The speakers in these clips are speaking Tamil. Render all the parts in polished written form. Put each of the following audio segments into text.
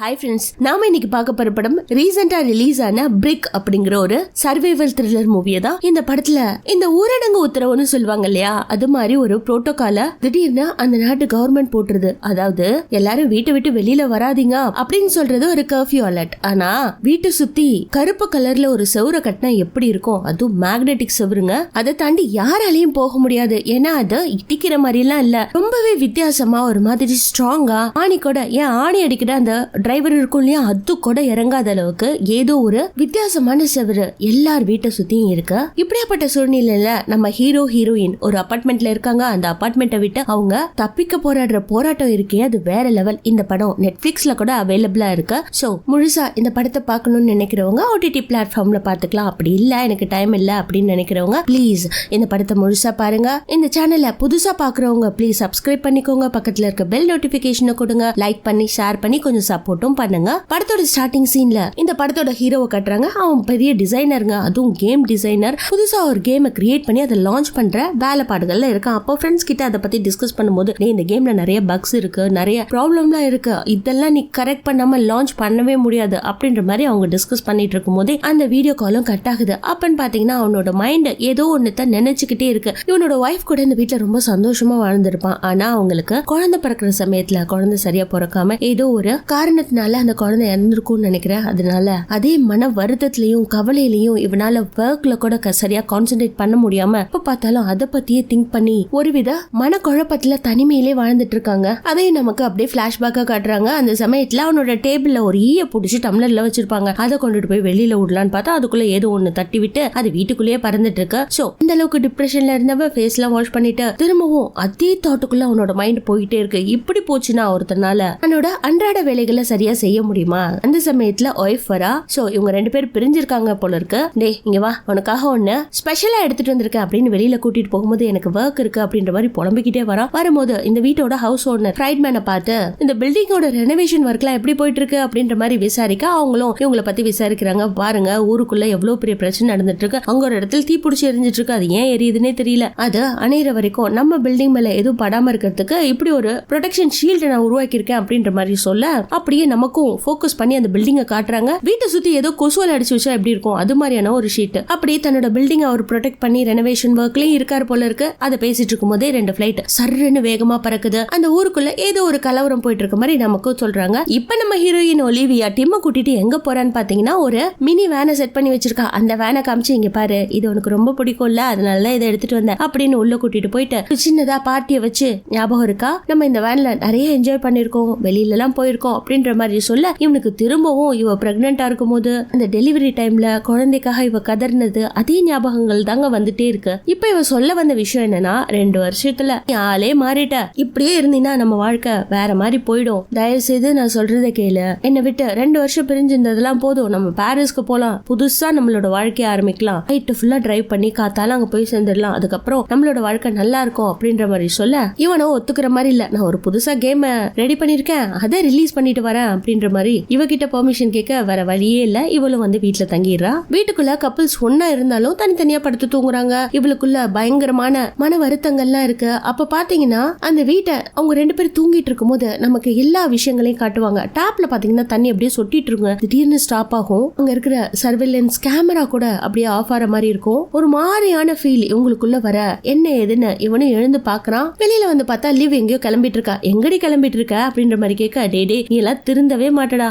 ஹாய் ஃப்ரெண்ட்ஸ், நாம இன்னைக்கு பார்க்க போற படம் ரீசெண்டா ரிலீஸ் ஆன பிரிக் அப்படிங்கிற ஒரு சர்வைவல் த்ரில்லர் மூவியை தான். இந்த படத்துல இந்த ஊரடங்கு உத்தரவுன்னு சொல்லுவாங்க இல்லையா, அது மாதிரி ஒரு புரோட்டோகால திடீர்னு அந்த நாட்டு கவர்மெண்ட் போட்டுருது. அதாவது எல்லாரும் வீட்டை விட்டு வெளியில வராதீங்க அப்படின்னு சொல்றது ஒரு கர்ஃபியூ அலர்ட். ஆனா வீட்டை சுத்தி கருப்பு கலர்ல ஒரு செவுரை கட்டினா எப்படி இருக்கும், அதுவும் மேக்னெட்டிக் செவுருங்க. அதை தாண்டி யாராலையும் போக முடியாது, ஏன்னா அது இடிக்கிற மாதிரி எல்லாம் இல்ல, ரொம்பவே வித்தியாசமா ஒரு மாதிரி ஸ்ட்ராங்கா ஆணி கூட ஏன் ஆணி அடிக்கிற அந்த டிரைவர் இருக்கும் இல்லையா, அது கூட இறங்காத அளவுக்கு ஏதோ ஒரு வித்தியாசமான செவரு எல்லார் வீட்டை சுத்தியும் இருக்கு. இப்படியாப்பட்ட சூழ்நிலையில நம்ம ஹீரோ ஹீரோயின் ஒரு அபார்ட்மெண்ட்ல இருக்காங்க. அந்த அபார்ட்மெண்ட்டை விட்டு அவங்க தப்பிக்க போராடுற போராட்டம் இருக்கே, அது வேற லெவல். இந்த படம் நெட்ஃபிளிக்ஸ்ல கூட அவைலபிளா இருக்கு. சோ முழுசா இந்த படத்தை பார்க்கணும்னு நினைக்கிறவங்க OTT பிளாட்ஃபார்ம்ல பாத்துக்கலாம். அப்படி இல்ல எனக்கு டைம் இல்ல அப்படின்னு நினைக்கிறவங்க ப்ளீஸ் இந்த படத்தை முழுசா பாருங்க. இந்த சேனலை புதுசா பாக்குறவங்க ப்ளீஸ் சப்ஸ்கிரைப் பண்ணிக்கோங்க. பக்கத்துல இருக்க பெல் நோட்டிபிகேஷனை கொடுங்க. லைக் பண்ணி ஷேர் பண்ணி கொஞ்சம் சப்போர்ட்டும் பண்ணுங்க. படத்தோட ஸ்டார்டிங் சீன்ல இந்த படத்தோட ஹீரோவை கட்டுறாங்க. அவன் பெரிய டிசைனருங்க, அதுவும் கேம் டிசைனர். புதுசா ஒரு கேமை கிரியேட் பண்ணி அதை லான்ச் பண்ற வேலைப்பாடுகள்ல இருக்கான். அப்போ ஃப்ரெண்ட்ஸ் கிட்ட அதை பத்தி டிஸ்கஸ் பண்ணும்போது, இந்த கேம்ல நிறைய பக்ஸ் இருக்கு, நிறைய ப்ராப்ளம்லாம் இருக்கு, இதெல்லாம் நீ கரெக்ட் பண்ணாம லான்ச் பண்ணவே முடியாது அப்படின்ற மாதிரி அவங்க டிஸ்கஸ் பண்ணிட்டு இருக்கும் போதே அந்த வீடியோ காலும் கட் ஆகுது. அப்பன்னு பாத்தீங்கன்னா அவனோட மைண்ட் ஏதோ ஒண்ணுதான் நினைச்சுக்கிட்டே இருக்கு. இவனோட ஒய்ஃப் கூட இந்த வீட்டுல ரொம்ப சந்தோஷமா வாழ்ந்திருப்பான். ஆனா அவங்களுக்கு குழந்தை பிறக்கிற சமயத்துல குழந்தை சரியா பிறக்காம ஏதோ ஒரு காரணத்தினால அந்த குழந்தை இறந்திருக்கும்னு நினைக்கிறேன். அதனால அதே மன வருத்தத்திலையும் கவலையிலையும் இவனால ஒர்க்ல கூட சரியா கான்சென்ட்ரேட் பண்ண முடியாம எப்ப பார்த்தாலும் அதை பத்தியே திங்க் பண்ணி ஒருவித மன குழப்பத்துல தனிமையிலே வாழ்ந்துட்டு இருக்காங்க. அதையும் நமக்கு அப்படியே பிளாஷ்பேக்கா காட்டுறாங்க. அந்த சமயத்துல அவனோட டேபிள்ல ஒரு ஈய புடிச்சு டம்ளர்ல வச்சிருப்பாங்க. அதை கொண்டுட்டு போய் வெளியில விடலான்னு பார்த்தா அதுக்குள்ள ஏதோ ஒண்ணு தட்டி விட்டு அது வீட்டுக்குள்ளேயே பறந்துட்டு இருக்கு. சோ இந்த அளவுக்கு டிப்ரெஷன்ல இருந்தவ ஃபேஸ் எல்லாம் வாஷ் பண்ணிட்டு திரும்பவும் அதே தாட்டுக்குள்ள அவனோட மைண்ட் போயிட்டே இருக்கு. இப்படி போச்சுன்னா ஒருத்தனால அவனோட அன்றாட வேலைகளை சரியா செய்ய முடியுமா? அந்த சமயத்துல ஒய்ஃப் வரா. சோ இவங்க ரெண்டு பேரும் பிரிஞ்சிருக்காங்க போல இருக்கு. டே இங்க வா, உனக்காக ஒண்ணு ஸ்பெஷலா எடுத்துட்டு வந்திருக்கேன் அப்படின்னு வெளியில கூட்டிட்டு போகும்போது எனக்கு ஒர்க் இருக்கு அப்படின்ற மாதிரி புலம்பிக்கிட்டே வரா. வரும்போது இந்த வீட்டோட ஹவுஸ் ஓனர் ஃப்ரைட்மேனை பார்த்து இந்த பில்டிங்கோட ரெனோவேஷன் ஒர்க்லாம் எப்படி போயிட்டு இருக்கு அப்படின்ற மாதிரி விசாரிக்க அவங்களும் இவங்களை பத்தி விசாரிக்கிறாங்க. பாருங்க ஊருக்குள்ள எவ்வளவு பெரிய பிரச்சனை நடந்துட்டு இருக்கு, அங்க ஒரு இடத்துல தீ பிடிச்சி எரிஞ்சிட்டு இருக்கு, அது ஏன் எரியுதுன்னே தெரியல, அது அணையிற வரைக்கும் நம்ம பில்டிங் மேல எதுவும் படாம இருக்கிறதுக்கு இப்படி ஒரு ப்ரொடெக்ஷன் ஷீல்டு நான் உருவாக்கி இருக்கேன் அப்படின்ற மாதிரி சொல்ல அப்படியே நமக்கும் ஃபோக்கஸ் பண்ணி அந்த பில்டிங்கை காட்டுறாங்க. வீட்டை சுத்தி ஏதோ கொசுவல் அடிச்சு வச்சா எப்படி இருக்கும் அது மாதிரியான ஒரு ஷீட். அப்படியே தன்னோட பில்டிங் அவர் ப்ரொடெக்ட் பண்ணி ரெனோவேஷன் ஒர்க்லயும் இருக்காரு போல இருக்கு. அதை பேசிட்டு இருக்கும் போதே ரெண்டு பிளைட் சர்ன்னு வேகமா பறக்குது. அந்த ஊருக்குள்ள ஏதோ ஒரு கலவரம் போயிட்டு இருக்க மாதிரி நமக்கு சொல்றாங்க. இப்ப நம்ம ஹீரோயின் ஒலிவியா டிம்ம கூட்டிட்டு எங்க போறான்னு பாத்தீங்கன்னா ஒரு மினி வேனை செட் பண்ணி வச்சிருக்கா. அந்த வேனை காமிச்சு இங்க பாரு, இது உனக்கு ரொம்ப பிடிக்கும்ல, அதனால இதை எடுத்துட்டு வந்தேன் அப்படின்னு உள்ள கூட்டிட்டு போயிட்டு சின்னதா பார்ட்டியை வச்சு ஞாபகம் இருக்கா, நம்ம இந்த வேன்ல நிறைய என்ஜாய் பண்ணிருக்கோம், வெளியில எல்லாம் போயிருக்கோம் அப்படின்ற மாதிரி சொல்ல இவனுக்கு திரும்பவும் இவ பிரெக்னெண்டா இருக்கும் போது அந்த டெலிவரி டைம்ல குழந்தைக்காக இவ கதர்னது அதே ஞாபகங்கள் தாங்க வந்துட்டே இருக்கு. இப்ப இவ சொல்ல வந்த விஷயம் என்னன்னா, 2 வருஷத்துல ஆளே மாறிட்ட, இப்படியே இருந்தீங்கன்னா நம்ம வாழ்க்கை வேற மாதிரி போயிடும், தயவு செய்து நான் சொல்றதை கேளு, என்னை விட்டு 2 வருஷம் பிரிஞ்சிருந்ததெல்லாம் போதும், நம்ம பாரிஸ்க்கு போலாம், புதுசா நம்மளோட வாழ்க்கைய ஆரம்பிக்கலாம், நைட்டு ஃபுல்லா டிரைவ் பண்ணி காத்தால அங்க போய் சேர்ந்துடலாம், அதுக்கப்புறம் நம்மளோட வாழ்க்கை நல்லா இருக்கும் அப்படின்ற மாதிரி சொல்ல இவனோ ஒத்துக்கிற மாதிரி இல்ல, நான் ஒரு புதுசா கேம் ரெடி பண்ணிருக்கேன், அதை ரிலீஸ் பண்ணிட்டு வரேன் அப்படின்ற மாதிரி இவகிட்ட பெர்மிஷன் கேட்க வர வழியே இல்ல. இவளும் வந்து வீட்டுல தங்கிடுறா. வீட்டுக்குள்ள கப்பிள்ஸ் ஒன்னா இருந்தாலும் தனித்தனியா படுத்து தூங்குறாங்க. இவளுக்குள்ள பயங்கரமான மன வருத்தங்கள்லாம் இருக்கு. அப்ப பாத்தீங்கன்னா அந்த வீட்டை அவங்க 2 பேரும் தூங்கிட்டு இருக்கும் போது நமக்கு எல்லா விஷயங்களையும் காட்டுவாங்க. டாப்ல பாத்தீங்கன்னா தண்ணி அப்படியே சொட்டிட்டு இருக்கு, திடீர்னு ஸ்டாப் ஆகும். அங்க இருக்கிற சர்வேலன்ஸ் கேமரா கூட அப்படியே ஆஃப் ஆற மாதிரி இருக்கும். ஒரு மாதிரியான ஃபீல் இவங்களுக்குள்ள வர என்ன ஏதுன்னு இவனும் எழுந்து பாக்குறான். வெளியில வந்து பார்த்தா லிவ் எங்கேயோ கிளம்பிட்டு இருக்கா. எங்கடி கிளம்பிட்டு இருக்க அப்படின்ற மாதிரி கேட்க, டே நீ எல்லாம் திருந்தவே மாட்டடா,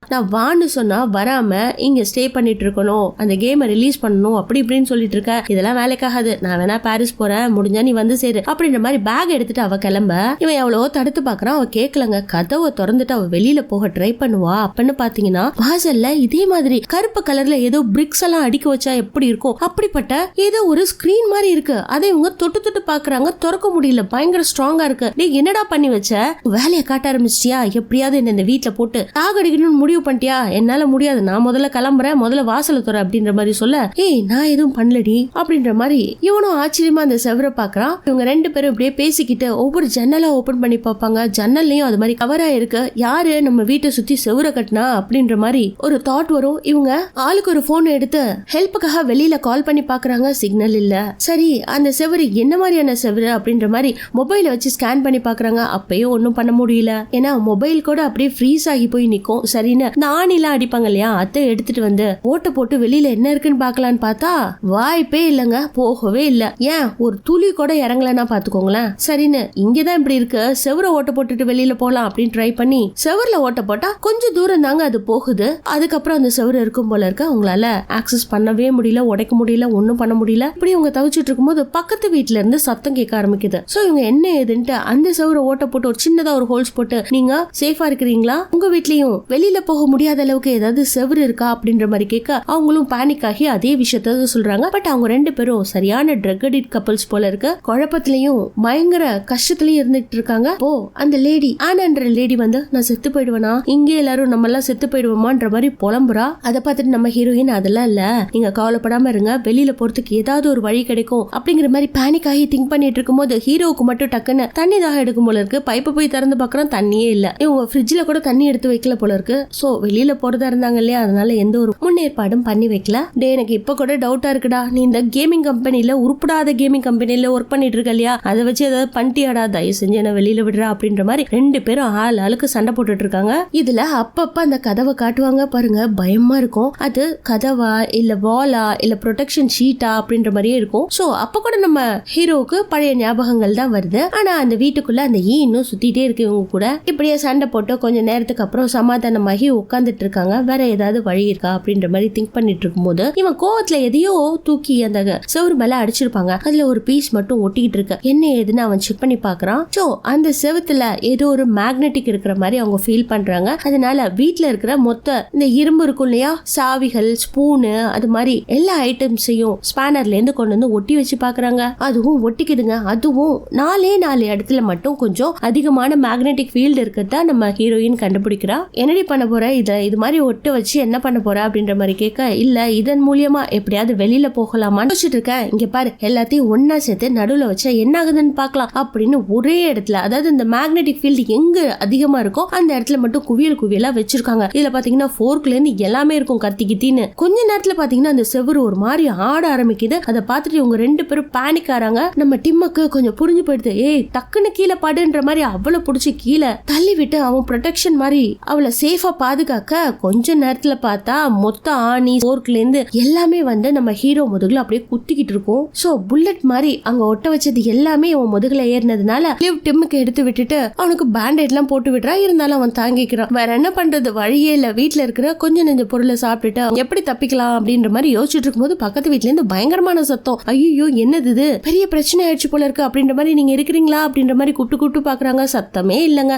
நான் வான்னு சொன்னா வராம இங்க ஸ்டே பண்ணிட்டு இருக்கணும், அந்த கேமை ரிலீஸ் பண்ணணும் அப்படி இப்படின்னு சொல்லிட்டு இருக்க, இதெல்லாம் வேலைக்காகாது, நான் வேணா பாரிஸ் போறேன், முடிஞ்சா நீ வந்து சேரு அப்படின்ற மாதிரி பேக் எடுத்துட்டு அவ கிளம்ப இவன் எவ்வளவோ தடுத்து பாக்குறான். அவ கேட்கலங்க. கதவை திறந்துட்டு அவ வெளியில போக ட்ரை பண்ணுவா. அப்பன்னு பாத்தீங்கன்னா வாசல்ல இதே மாதிரி கருப்பு கலர்ல ஏதோ பிரிக்ஸ் எல்லாம் அடிக்க வச்சா எப்படி இருக்கும் அப்படிப்பட்ட ஏதோ ஒரு ஸ்கிரீன் மாதிரி இருக்கு. அதை இவங்க தொட்டு தொட்டு பாக்குறாங்க, திறக்க முடியல, பயங்கர ஸ்ட்ராங்கா இருக்கு. நீ என்னடா பண்ணி வச்ச, வேலையை காட்ட ஆரம்பிச்சிட்டியா, எப்படியாவது என்ன இந்த வீட்டுல போட்டு தாகடிக்கணும்னு முடிவு முடிவு பண்ணிட்டியா, என்னால முடியாது, நான் முதல்ல கிளம்புறேன், முதல்ல வாசல துற அப்படின்ற மாதிரி சொல்ல, ஏய் நான் எதுவும் பண்ணலடி அப்படின்ற மாதிரி இவனும் ஆச்சரியமா அந்த செவரை பாக்குறான். இவங்க ரெண்டு பேரும் இப்படியே பேசிக்கிட்டு ஒவ்வொரு ஜன்னலா ஓபன் பண்ணி பார்ப்பாங்க. ஜன்னல்லையும் அது மாதிரி கவரா இருக்கு. யாரு நம்ம வீட்டை சுத்தி செவரை கட்டினா அப்படின்ற மாதிரி ஒரு தாட் வரும். இவங்க ஆளுக்கு ஒரு போன் எடுத்து ஹெல்ப்புக்காக வெளியில கால் பண்ணி பாக்குறாங்க. சிக்னல் இல்ல. சரி அந்த செவரு என்ன மாதிரியான செவரு அப்படின்ற மாதிரி மொபைல வச்சு ஸ்கேன் பண்ணி பாக்குறாங்க. அப்பயும் ஒன்னும் பண்ண முடியல. ஏன்னா மொபைல் கூட அப்படியே ஃப்ரீஸ் ஆகி போய் நிக்கும். சரின்னு நானிலாம் அடிப்பாங்க இல்லையா, அதை எடுத்துட்டு வந்து ஓட்ட போட்டு வெளியில என்ன இருக்குன்னு பாக்கலான்னு பார்த்தா வாய்ப்பே இல்லங்க, போகவே இல்ல. ஏன் ஒரு துளி கூட இறங்கலன்னா பாத்துக்கோங்களேன். சரின்னு இங்கதான் இப்படி இருக்கு, செவரை ஓட்ட போட்டுட்டு வெளியில போலாம் அப்படின்னு ட்ரை பண்ணி செவர்ல ஓட்ட போட்டா கொஞ்சம் தூரம் தாங்க அது போகுது. அதுக்கப்புறம் அந்த செவரு இருக்கும் போல இருக்கு. அவங்களால ஆக்சஸ் பண்ணவே முடியல, உடைக்க முடியல, ஒன்னும் பண்ண முடியல. இப்படி அவங்க தவிச்சிட்டு இருக்கும்போது பக்கத்து வீட்டுல இருந்து சத்தம் கேட்க ஆரம்பிக்குது. சோ இவங்க என்ன ஏதுன்ட்டு அந்த செவரை ஓட்ட போட்டு ஒரு சின்னதா ஒரு ஹோல்ஸ் போட்டு, நீங்க சேஃபா இருக்கிறீங்களா, உங்க வீட்லயும் வெளியில போக முடியாத அளவுக்கு ஏதாவது செவரு இருக்கா அப்படின்ற மாதிரி கேட்க அவங்களும் பேனிக் ஆகி அதே விஷயத்த சொல்றாங்க. பட் அவங்க ரெண்டு பேரும் சரியான ட்ரக் அடிக்ட் கப்பல்ஸ் போல இருக்கு. குழப்பத்திலையும் பயங்கர கஷ்டத்திலயும் இருந்துட்டு இருக்காங்க. ஓ அந்த லேடி ஆனான்ற லேடி வந்து, நான் செத்து போயிடுவேனா, இங்கே எல்லாரும் நம்ம எல்லாம் செத்து போயிடுவோமான்ற மாதிரி புலம்புறா. அதை பார்த்துட்டு நம்ம ஹீரோயின், அதெல்லாம் இல்ல, நீங்க கவலைப்படாம இருங்க, வெளியில போறதுக்கு ஏதாவது ஒரு வழி கிடைக்கும் அப்படிங்கிற மாதிரி பேனிக் ஆகி திங்க் பண்ணிட்டு இருக்கும்போது ஹீரோவுக்கு மட்டும் டக்குன்னு தண்ணி தாக எடுக்கும் போல இருக்கு. பைப்பை போய் திறந்து பாக்குறோம், தண்ணியே இல்ல. இவங்க ஃப்ரிட்ஜ்ல கூட தண்ணி எடுத்து வைக்கல போல இருக்கு. சோ வெளியில போறதா இருந்தாங்க இல்லையா, அதனால எந்த ஒரு முன்னேற்பாடும் பண்ணி வைக்கல. டே எனக்கு இப்ப கூட டவுட்டா இருக்குடா, நீ இந்த கேமிங் கம்பெனில உருப்படாத கேமிங் கம்பெனில ஒர்க் பண்ணிட்டு இருக்க இல்லையா, அதை வச்சு ஏதாவது பண்ணிட்டியாடா, தயவு செஞ்சு என்ன வெளியில விடுறா அப்படின்ற மாதிரி ரெண்டு பேரும் ஆளுக்கு சண்டை போட்டுட்டு இருக்காங்க. இதுல அப்பப்ப அந்த கதவை காட்டுவாங்க பாருங்க, பயமா இருக்கும். அது கதவா இல்ல வாலா இல்ல ப்ரொடெக்ஷன் ஷீட்டா அப்படின்ற மாதிரியே இருக்கும். சோ அப்ப கூட நம்ம ஹீரோவுக்கு பழைய ஞாபகங்கள் தான் வருது. ஆனா அந்த வீட்டுக்குள்ள அந்த ஈ இன்னும் சுத்திட்டே இருக்கு. இவங்க கூட இப்படியே சண்டை போட்டு கொஞ்ச நேரத்துக்கு அப்புறம் சமாதானமாகி உட்காந்துட்டு இருக்காங்க. வேற ஏதாவது வழி இருக்கா அப்படின்ற மாதிரி திங்க் பண்ணிட்டு இருக்கும் போது இவன் கோவத்துல எதையோ தூக்கி அந்த செவரு மேல அடிச்சிருப்பாங்க. அதுல ஒரு பீஸ் மட்டும் ஒட்டிக்கிட்டு இருக்கு. என்ன ஏதுன்னு அவன் செக் பண்ணி பாக்குறான். சோ அந்த செவத்துல ஏதோ ஒரு மேக்னெட்டிக் இருக்கிற மாதிரி அவங்க ஃபீல் பண்றாங்க. அதனால வீட்டுல இருக்கிற மொத்த இந்த இரும்பு இருக்கும் இல்லையா, சாவிகள், ஸ்பூனு, அது மாதிரி எல்லா ஐட்டம்ஸையும் ஸ்பேனர்ல இருந்து கொண்டு வந்து ஒட்டி வச்சு பாக்குறாங்க. அதுவும் ஒட்டிக்குதுங்க. அதுவும் நாலே இடத்துல மட்டும் கொஞ்சம் அதிகமான மேக்னெட்டிக் ஃபீல்டு இருக்கிறதா நம்ம ஹீரோயின் கண்டுபிடிக்கிறா. என்னடி பண்ண போற, இது மாதிரி ஒட்ட வச்சு என்ன பண்ண போற அப்படின்ற மாதிரி கேட்க, இல்ல இதன் மூலியமா எப்படியாவது வெளியில போகலாமான்னு யோசிச்சுட்டு இருக்கேன். இங்க பாரு, எல்லாத்தையும் ஒன்னா சேர்த்து நடுவுல வச்சா என்ன ஆகுதுன்னு பாக்கலாம் அப்படின்னு ஒரே இடத்துல, அதாவது இந்த மேக்னெட்டிக் ஃபீல்டு எங்க அதிகமா இருக்கோ அந்த இடத்துல மட்டும் குவியலா வச்சிருக்காங்க. இதுல பாத்தீங்கன்னா ஃபோர்க்ல இருந்து எல்லாமே இருக்கும், கத்தி கித்தின்னு. கொஞ்ச நேரத்துல பாத்தீங்கன்னா அந்த செவரு ஒரு மாதிரி ஆட ஆரம்பிக்குது. அதை பார்த்துட்டு இவங்க ரெண்டு பேரும் பேனிக் ஆறாங்க. நம்ம டிம்முக்கு கொஞ்சம் புரிஞ்சு போயிடுது. ஏய் டக்குன்னு கீழே பாடுன்ற மாதிரி அவளை புடிச்சு கீழே தள்ளி விட்டு அவன் ப்ரொடெக்ஷன் மாதிரி அவளை சேஃபா பாதுகாக்க, கொஞ்ச நேரத்துல பார்த்தா மொத்த ஆணி ஃபோர்க்ல இருந்து எல்லாமே வந்து நம்ம ஹீரோ முதுகுல அப்படியே குத்திக்கிட்டு இருக்கும். சோ புல்லட் மாதிரி அங்க ஒட்ட வச்சது எல்லாமே அவன் முதுகுல ஏறினதுனால டிம்முக்கு எடுத்து விட்டுட்டு அவனுக்கு பேண்டேட் எல்லாம் போட்டு விடுறா. இருந்தாலும் அவன் தாங்கிக்கிறான். வேற என்ன பண்றது, வழியே இல்ல. வீட்டுல இருக்கிற கொஞ்சம் நெஞ்ச பொருளை சாப்பிட்டுட்டு எப்படி தப்பிக்கலாம் அப்படின்ற மாதிரி யோசிச்சுட்டு இருக்கும்போது பக்கத்து வீட்டுல இருந்து பயங்கரமான சத்தம். ஐயோ என்னது இது, பெரிய பிரச்சனை ஆயிடுச்சு போல இருக்கு அப்படின்ற மாதிரி, நீங்க இருக்கிறீங்களா அப்படின்ற மாதிரி கூப்பிட்டு பாக்குறாங்க. சத்தமே இல்லங்க.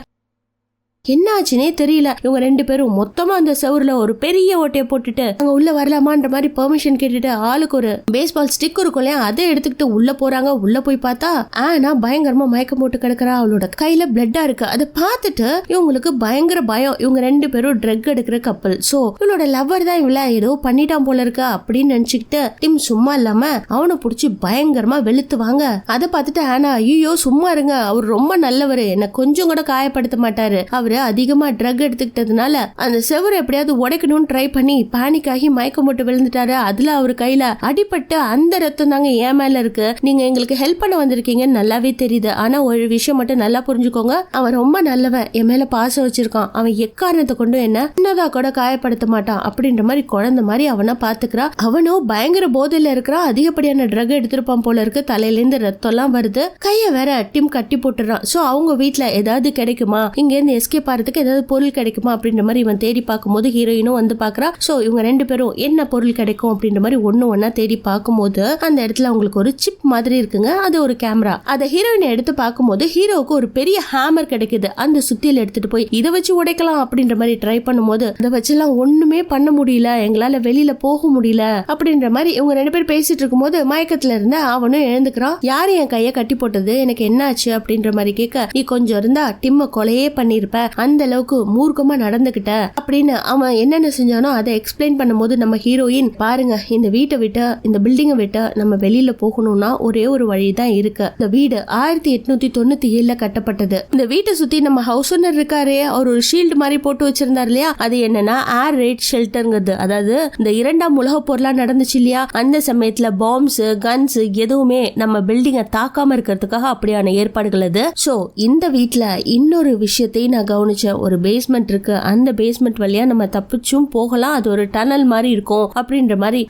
என்ன ஆச்சுனே தெரியல. இவங்க ரெண்டு பேரும் மொத்தமா அந்த செவருல ஒரு பெரிய ஓட்டையை போட்டுட்டு அங்க உள்ள வரலாமான்ற மாதிரி பெர்மிஷன் கேட்டுட்டு ஆளுக்கு ஒரு பேஸ்பால் ஸ்டிக் இருக்கும் இல்லையா, அதை எடுத்துக்கிட்டு உள்ள போறாங்க. உள்ள போய் பார்த்தா ஆனா பயங்கரமா மயக்கம் போட்டு கிடக்குறா. அவளோட கையில பிளட்டா இருக்கு. அதை பார்த்துட்டு இவங்களுக்கு பயங்கர பயம். இவங்க ரெண்டு பேரும் ட்ரக் எடுக்கிற கப்பல். சோ இவளோட லவ்வர் தான் இவள ஏதோ பண்ணிட்டான் போல இருக்கு அப்படின்னு நினைச்சுக்கிட்டு டிம் சும்மா இல்லாம அவனை புடிச்சு பயங்கரமா வெளுத்துவாங்க. அதை பார்த்துட்டு ஆனா ஐயோ சும்மா இருங்க, அவர் ரொம்ப நல்லவரு, என்ன கொஞ்சம் கூட காயப்படுத்த மாட்டாரு, அவரு அதிகமா ட்ரக் எடுத்துக்கிட்டதுனால அந்த செவரை எப்படியாவது உடைக்கணும்னு ட்ரை பண்ணி பேனிக் ஆகி மயக்கம் போட்டு விழுந்துட்டாரு. அதுல அவர் கையில அடிபட்டு அந்த ரத்தம் தாங்க என் மேல இருக்கு. நீங்க எங்களுக்கு ஹெல்ப் பண்ண வந்திருக்கீங்கன்னு நல்லாவே தெரியுது. ஆனா ஒரு விஷயம் மட்டும் நல்லா புரிஞ்சுக்கோங்க, அவன் ரொம்ப நல்லவன், என் மேல பாசம் வச்சிருக்கான், அவன் எக்காரணத்தை கொண்டு என்ன சின்னதா கூட காயப்படுத்த மாட்டான் அப்படின்ற மாதிரி குழந்தை மாதிரி அவனை பாத்துக்கிறா. அவனும் பயங்கர போதையில இருக்கிறான். அதிகப்படியான ட்ரக் எடுத்திருப்பான் போல இருக்கு. தலையில இருந்து ரத்தம் எல்லாம் வருது. கைய வேற டிம் கட்டி போட்டுறான். சோ அவங்க வீட்டுல ஏதாவது கிடைக்குமா, இங்க இருந்து எஸ்கேப் பாறதுக்கு ஏதாவது பொருள் கிடைக்குமா அப்படின்ற மாதிரி இவன் தேடி பார்க்கும்போது ஹீரோயினும் வந்து பாக்குறா. சோ இவங்க ரெண்டு பேரும் என்ன பொருள் கிடைக்கும் அப்படின்ற மாதிரி ஒன்னா தேடி பார்க்கும்போது அந்த இடத்துல அவங்களுக்கு ஒரு சிப் மாதிரி இருக்குங்க. அது ஒரு கேமரா. அதை ஹீரோயினை எடுத்து பார்க்கும்போது ஹீரோவுக்கு ஒரு பெரிய ஹேமர் கிடைக்குது. அந்த சுத்தியில எடுத்துட்டு போய் இதை வச்சு உடைக்கலாம் அப்படின்ற மாதிரி ட்ரை பண்ணும்போது அதை வச்செல்லாம் ஒண்ணுமே பண்ண முடியல, எங்களால வெளியில போக முடியல அப்படின்ற மாதிரி இவங்க ரெண்டு பேரும் பேசிட்டு இருக்கும்போது மயக்கத்துல இருந்த அவனும் எழுந்துக்கிறான். யாரு என் கைய கட்டி போட்டது, எனக்கு என்ன ஆச்சு அப்படின்ற மாதிரி கேட்க, நீ கொஞ்சம் இருந்தா டிம்ம கொலையே பண்ணிருப்ப, அந்த அளவுக்கு மூர்க்கமா நடந்துகிட்ட அப்படின்னு அவன் என்னென்ன செஞ்சானோ அதை எக்ஸ்பிளைன் பண்ணும்போது நம்ம ஹீரோயின் பாருங்க, இந்த வீட்டை விட்டு இந்த பில்டிங்கை விட்டு நம்ம வெளியில போகணும்னா ஒரே ஒரு வழிதான் இருக்கு. இந்த வீடு 1897 கட்டப்பட்டது. இந்த வீட்டை சுத்தி நம்ம ஹவுஸ் ஓனர் இருக்காரு, அவர் ஒரு ஷீல்டு மாதிரி போட்டு வச்சிருந்தாரு இல்லையா, அது என்னன்னா ஏர் ரேட் ஷெல்டர்ங்கிறது. அதாவது இந்த 2ஆம் உலக போர்லாம் நடந்துச்சு இல்லையா, அந்த சமயத்துல பாம்ஸ் கன்ஸ் எதுவுமே நம்ம பில்டிங்கை தாக்காம இருக்கிறதுக்காக அப்படியான ஏற்பாடுகள் அது. சோ இந்த வீட்டுல இன்னொரு விஷயத்தையும் நான் கவனிச்சேன். ஒரு பேஸ்மெண்ட் இருக்கு, அந்த பேஸ்மெண்ட் வழியா நம்ம தப்பிச்சும் போகலாம், அது ஒரு டனல் மாதிரி இருக்கும் அப்படின்ற மாதிரி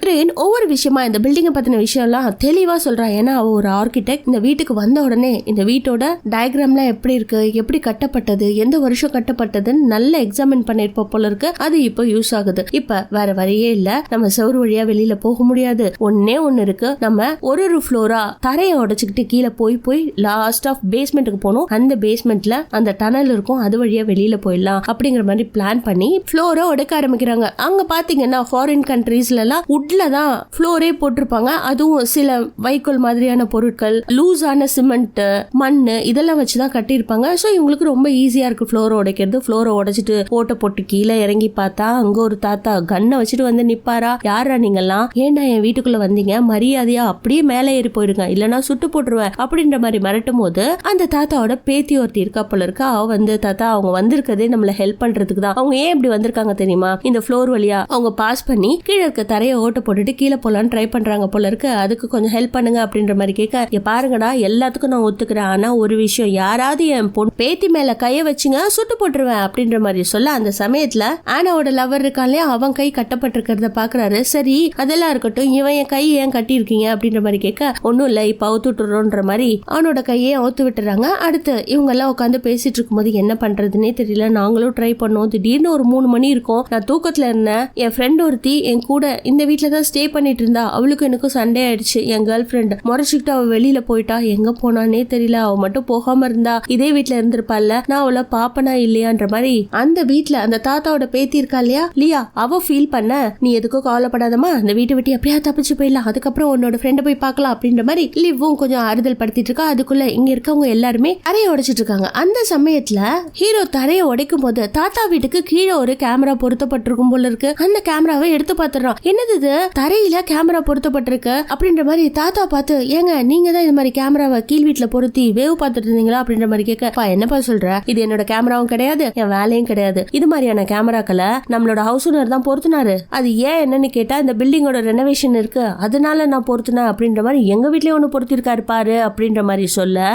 ஒவ்வொரு விஷயமா இந்த பில்டிங்கை பத்தின விஷயம் எல்லாம் தெளிவா சொல்றான். ஏன்னா அவ ஒரு ஆர்கிடெக்ட். இந்த வீட்டுக்கு வந்த உடனே இந்த வீட்டோட டயக்ராம்லாம் எப்படி இருக்கு, எப்படி கட்டப்பட்டது, எந்த வருஷம் கட்டப்பட்டதுன்னு நல்ல எக்ஸாமின் பண்ணிருப்ப போல இருக்கு. அது இப்போ யூஸ் ஆகுது. இப்ப வேற வழியே இல்ல, நம்ம சவுறு வழியா வெளியில போக முடியாது. ஒன்னே ஒன்னு இருக்கு, நம்ம ஒரு ஃப்ளோரா தரையை உடைச்சுக்கிட்டு கீழே போய் லாஸ்ட் ஆஃப் பேஸ்மெண்ட்டுக்கு போகணும். அந்த பேஸ்மெண்ட்ல அந்த டனல் இருக்கும், அது வழியா வெளியில போயிடலாம் அப்படிங்கிற மாதிரி பிளான் பண்ணி ஃப்ளோரை உடைக்க ஆரம்பிக்கிறாங்க. அங்க பாத்தீங்கன்னா ஃபாரின் கண்ட்ரீஸ்ல எல்லாம் உட்ல தான் ஃப்ளோரே போட்டிருப்பாங்க. அதுவும் சில வைக்கோல் மாதிரியான பொருட்கள், லூஸான சிமெண்ட், மண்ணு இதெல்லாம் வச்சுதான் கட்டியிருப்பாங்க. ஸோ இவங்களுக்கு ரொம்ப ஈஸியா இருக்கு ஃப்ளோரை உடைக்கிறது. ஃப்ளோரை உடைச்சிட்டு ஓட்ட போட்டு கீழே இறங்கி பார்த்தா அங்க ஒரு தாத்தா கண்ணை வச்சுட்டு வந்து நிப்பாரா. யாரா நீங்கெல்லாம், ஏன்னா என் வீட்டுக்குள்ள வந்தீங்க, மரியாதையா அப்படியே மேலே ஏறி போயிடுங்க, இல்லைன்னா சுட்டு போட்டுருவேன் அப்படின்ற மாதிரி மிரட்டும் போது அந்த தாத்தாவோட பேத்தி ஒருத்தி இருக்கா போல இருக்கு. அவ வந்து தாத்தா அவங்க வந்திருக்கதே நம்மள ஹெல்ப் பண்றதுக்கு தான். அவங்க ஏன் இப்படி வந்திருக்காங்க தெரியுமா, இந்த ஃப்ளோர் வழியா அவங்க பாஸ் பண்ணி கீழே இருக்க தரையை ஓட்ட போட்டுட்டு கீழே போலான்னு ட்ரை பண்றாங்க போல இருக்கு, அதுக்கு கொஞ்சம் ஹெல்ப் பண்ணுங்க அப்படின்ற மாதிரி கேட்க, பாருங்கடா எல்லாத்துக்கும் நான் ஒத்துக்கிறேன், ஆனா ஒரு விஷயம், யாராவது என் பொண்ணு பேத்தி மேல கைய வச்சுங்க சுட்டு போட்டுருவேன் அப்படின்ற மாதிரி சொல்ல, அந்த சமயத்துல ஆனாவோட லவர் இருக்காலே அவன் கை கட்டப்பட்டிருக்கிறத பாக்குறாரு. சரி அதெல்லாம் இருக்கட்டும், இவன் என் கை ஏன் கட்டி இருக்கீங்க அப்படின்ற மாதிரி கேட்க, ஒன்னும் இல்ல இப்ப அவுத்து விட்டுறோன்ற மாதிரி அவனோட கையே அவுத்து விட்டுறாங்க. அடுத்து இவங்க எல்லாம் உட்காந்து பேசிட்டு இருக்கும்போது என்ன பண்றதுன்னே தெரியல, நாங்களும் ட்ரை பண்ணோம். திடீர்னு ஒரு 3 மணி இருக்கும், நான் தூக்கத்துல இருந்தேன். என் ஃப்ரெண்ட் ஒருத்தி என் கூட இந்த வீட்டுல தான் ஸ்டே பண்ணிட்டு இருந்தா, அவளுக்கு எனக்கும் சண்டே ஆயிடுச்சு. என் கேர்ள் ஃப்ரெண்ட் முறைச்சிக்கிட்டு அவ வெளியில போயிட்டா, எங்க போனானே தெரியல. அவ மட்டும் போகாம இருந்தா இதே வீட்டுல இருந்திருப்பால, நான் அவளை பாப்பனா இல்லையான்ற மாதிரி அந்த வீட்டுல அந்த தாத்தாவோட பேத்தி இருக்கா இல்லையா லியா, அவ ஃபீல் பண்ண, நீ எதுக்கும் கவலைப்படாதமா, அந்த வீட்டை விட்டு எப்படியா தப்பிச்சு போயிடலாம், அதுக்கப்புறம் உன்னோட ஃப்ரெண்டை போய் பார்க்கலாம் அப்படின்ற மாதிரி லிவ்வும் கொஞ்சம் ஆறுதல் படுத்திட்டு இருக்கா. அதுக்குள்ள இங்க இருக்கவங்க எல்லாருமே தரையை உடைச்சிட்டு இருக்காங்க. அந்த சமயத்துல ஹீரோ தரையை உடைக்கும் போது தாத்தா வீட்டுக்கு கீழே ஒரு கேமரா பொருத்தப்பட்டிருக்கும் போல இருக்கு. அந்த கேமராவை எடுத்து பாத்துறான். என்னது இது, தரையில கேமரா பொருத்தப்பட்டிருக்கு அப்படின்ற மாதிரி தாத்தா பார்த்து, ஏங்க நீங்க தான் இது மாதிரி கேமராவை கீழ் வீட்டுல பொருத்தி வேவ் பார்த்துட்டு இருந்தீங்களா அப்படின்ற மாதிரி கேட்க, என்னப்பா சொல்ற, இது என்னோட கேமராவும் கிடையாது, என் வேலையும் கிடையாது, இது மாதிரியான கேமராக்களை நம்மளோட ஹவுஸ் ஓனர் தான் பொருத்தினாரு. அது ஏன் என்னன்னு கேட்டா, இந்த பில்டிங்கோட ரெனோவேஷன் இருக்கு அதனால நான் பொருத்தினேன் அப்படின்ற மாதிரி, எங்க வீட்லயே ஒண்ணு பொருத்திருக்காரு பாரு அப்படின்ற மாதிரி சொல்ல,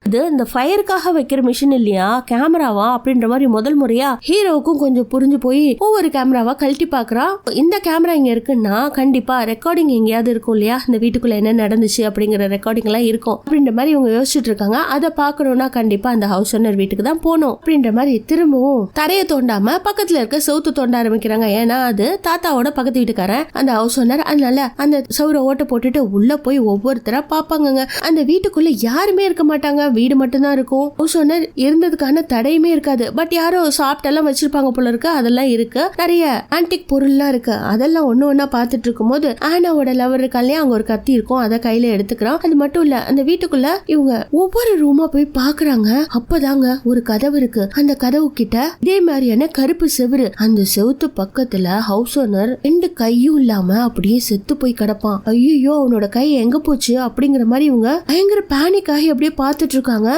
இது இந்த ஃபயருக்காக வைக்கிற மிஷின் இல்லையா கேமராவா அப்படின்ற மாதிரி முதல் முறையா ஹீரோவுக்கும் கொஞ்சம் புரிஞ்சு போய் ஒவ்வொரு கேமராவா கழட்டி பாக்குறான். இந்த கேமரா இங்க இருக்குன்னா கண்டிப்பா ரெக்கார்டிங் எங்கேயாவது இருக்கும் இல்லையா, இந்த வீட்டுக்குள்ள என்ன நடந்துச்சு அப்படிங்கிற ரெக்கார்டிங் எல்லாம் இருக்கும் அப்படின்ற மாதிரி இவங்க யோசிச்சுட்டு இருக்காங்க. அதை பாக்கணும்னா கண்டிப்பா அந்த ஹவுஸ் ஓனர் வீட்டுக்கு தான் போகணும் அப்படின்ற மாதிரி திரும்பவும் தரையை தோண்டாம பக்கத்துல இருக்க சவுத்து தோண்ட ஆரம்பிக்கிறாங்க. ஏன்னா அது தாத்தாவோட பக்கத்து வீட்டுக்காரன் அந்த ஹவுஸ் ஓனர். அதனால அந்த சவுரை ஓட்ட போட்டுட்டு உள்ள போய் ஒவ்வொருத்தரா பாப்பாங்க. அந்த வீட்டுக்குள்ள யாருமே இருக்க மாட்டாங்க, வீடு மட்டும்தான் இருக்கும். ஹவுஸ் ஓனர் இருந்ததுக்கான தடையுமே இருக்காது. பட் யாரோ சாப்பிட்டெல்லாம் வச்சிருப்பாங்க போல இருக்கு, அதெல்லாம் இருக்கு. நிறைய ஆன்டிக் பொருள்லாம் இருக்கு. அதெல்லாம் ஒண்ணு ஒண்ணா பாத்துட்டு இருக்கும் போது ஆனாவோட லவர் இருக்காலே, அங்க ஒரு கத்தி இருக்கும், அதை கையில எடுத்துக்கிறான். அது மட்டும் இல்ல, அந்த வீட்டுக்குள்ள இவங்க ஒவ்வொரு ரூமா போய் பாக்குறாங்க. அப்பதாங்க ஒரு கதவு இருக்கு. அந்த கதவு கிட்ட இதே மாதிரியான கருப்பு செவுரு. அந்த செவுத்து பக்கத்துல ஹவுஸ் ஓனர் 2 கையும் இல்லாம அப்படியே செத்து போய் கிடப்பான். ஐயோ அவனோட கை எங்க போச்சு அப்படிங்கிற மாதிரி இவங்க பயங்கர பேனிக் ஆகி அப்படியே பாத்துட்டு இருக்காங்க.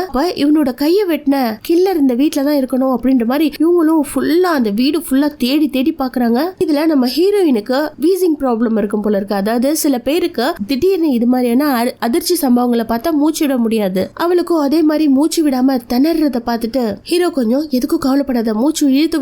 இவனோட கையை வெட்டின கில்லர் இந்த வீட்டுல தான் இருக்கணும் அப்படின்ற மாதிரி இவங்களும் ஃபுல்லா அந்த வீடு ஃபுல்லா தேடி தேடி பாக்குறாங்க. இதுல நம்ம ஹீரோயினுக்கு வீசிங் ப்ராப்ளம் இருக்கும் போல இருக்கு. அதாவது சில பேருக்கு திடீர்னு இது மாதிரியான அதிர்ச்சி சம்பவங்களை பார்த்தா மூச்சு விட முடியாது. அவளுக்கும் அதே மாதிரி மூச்சு விடாம திணறத பார்த்துட்டு ஹீரோ கொஞ்சம் எதுக்கும் கவலைப்படாத, மூச்சு இழுத்து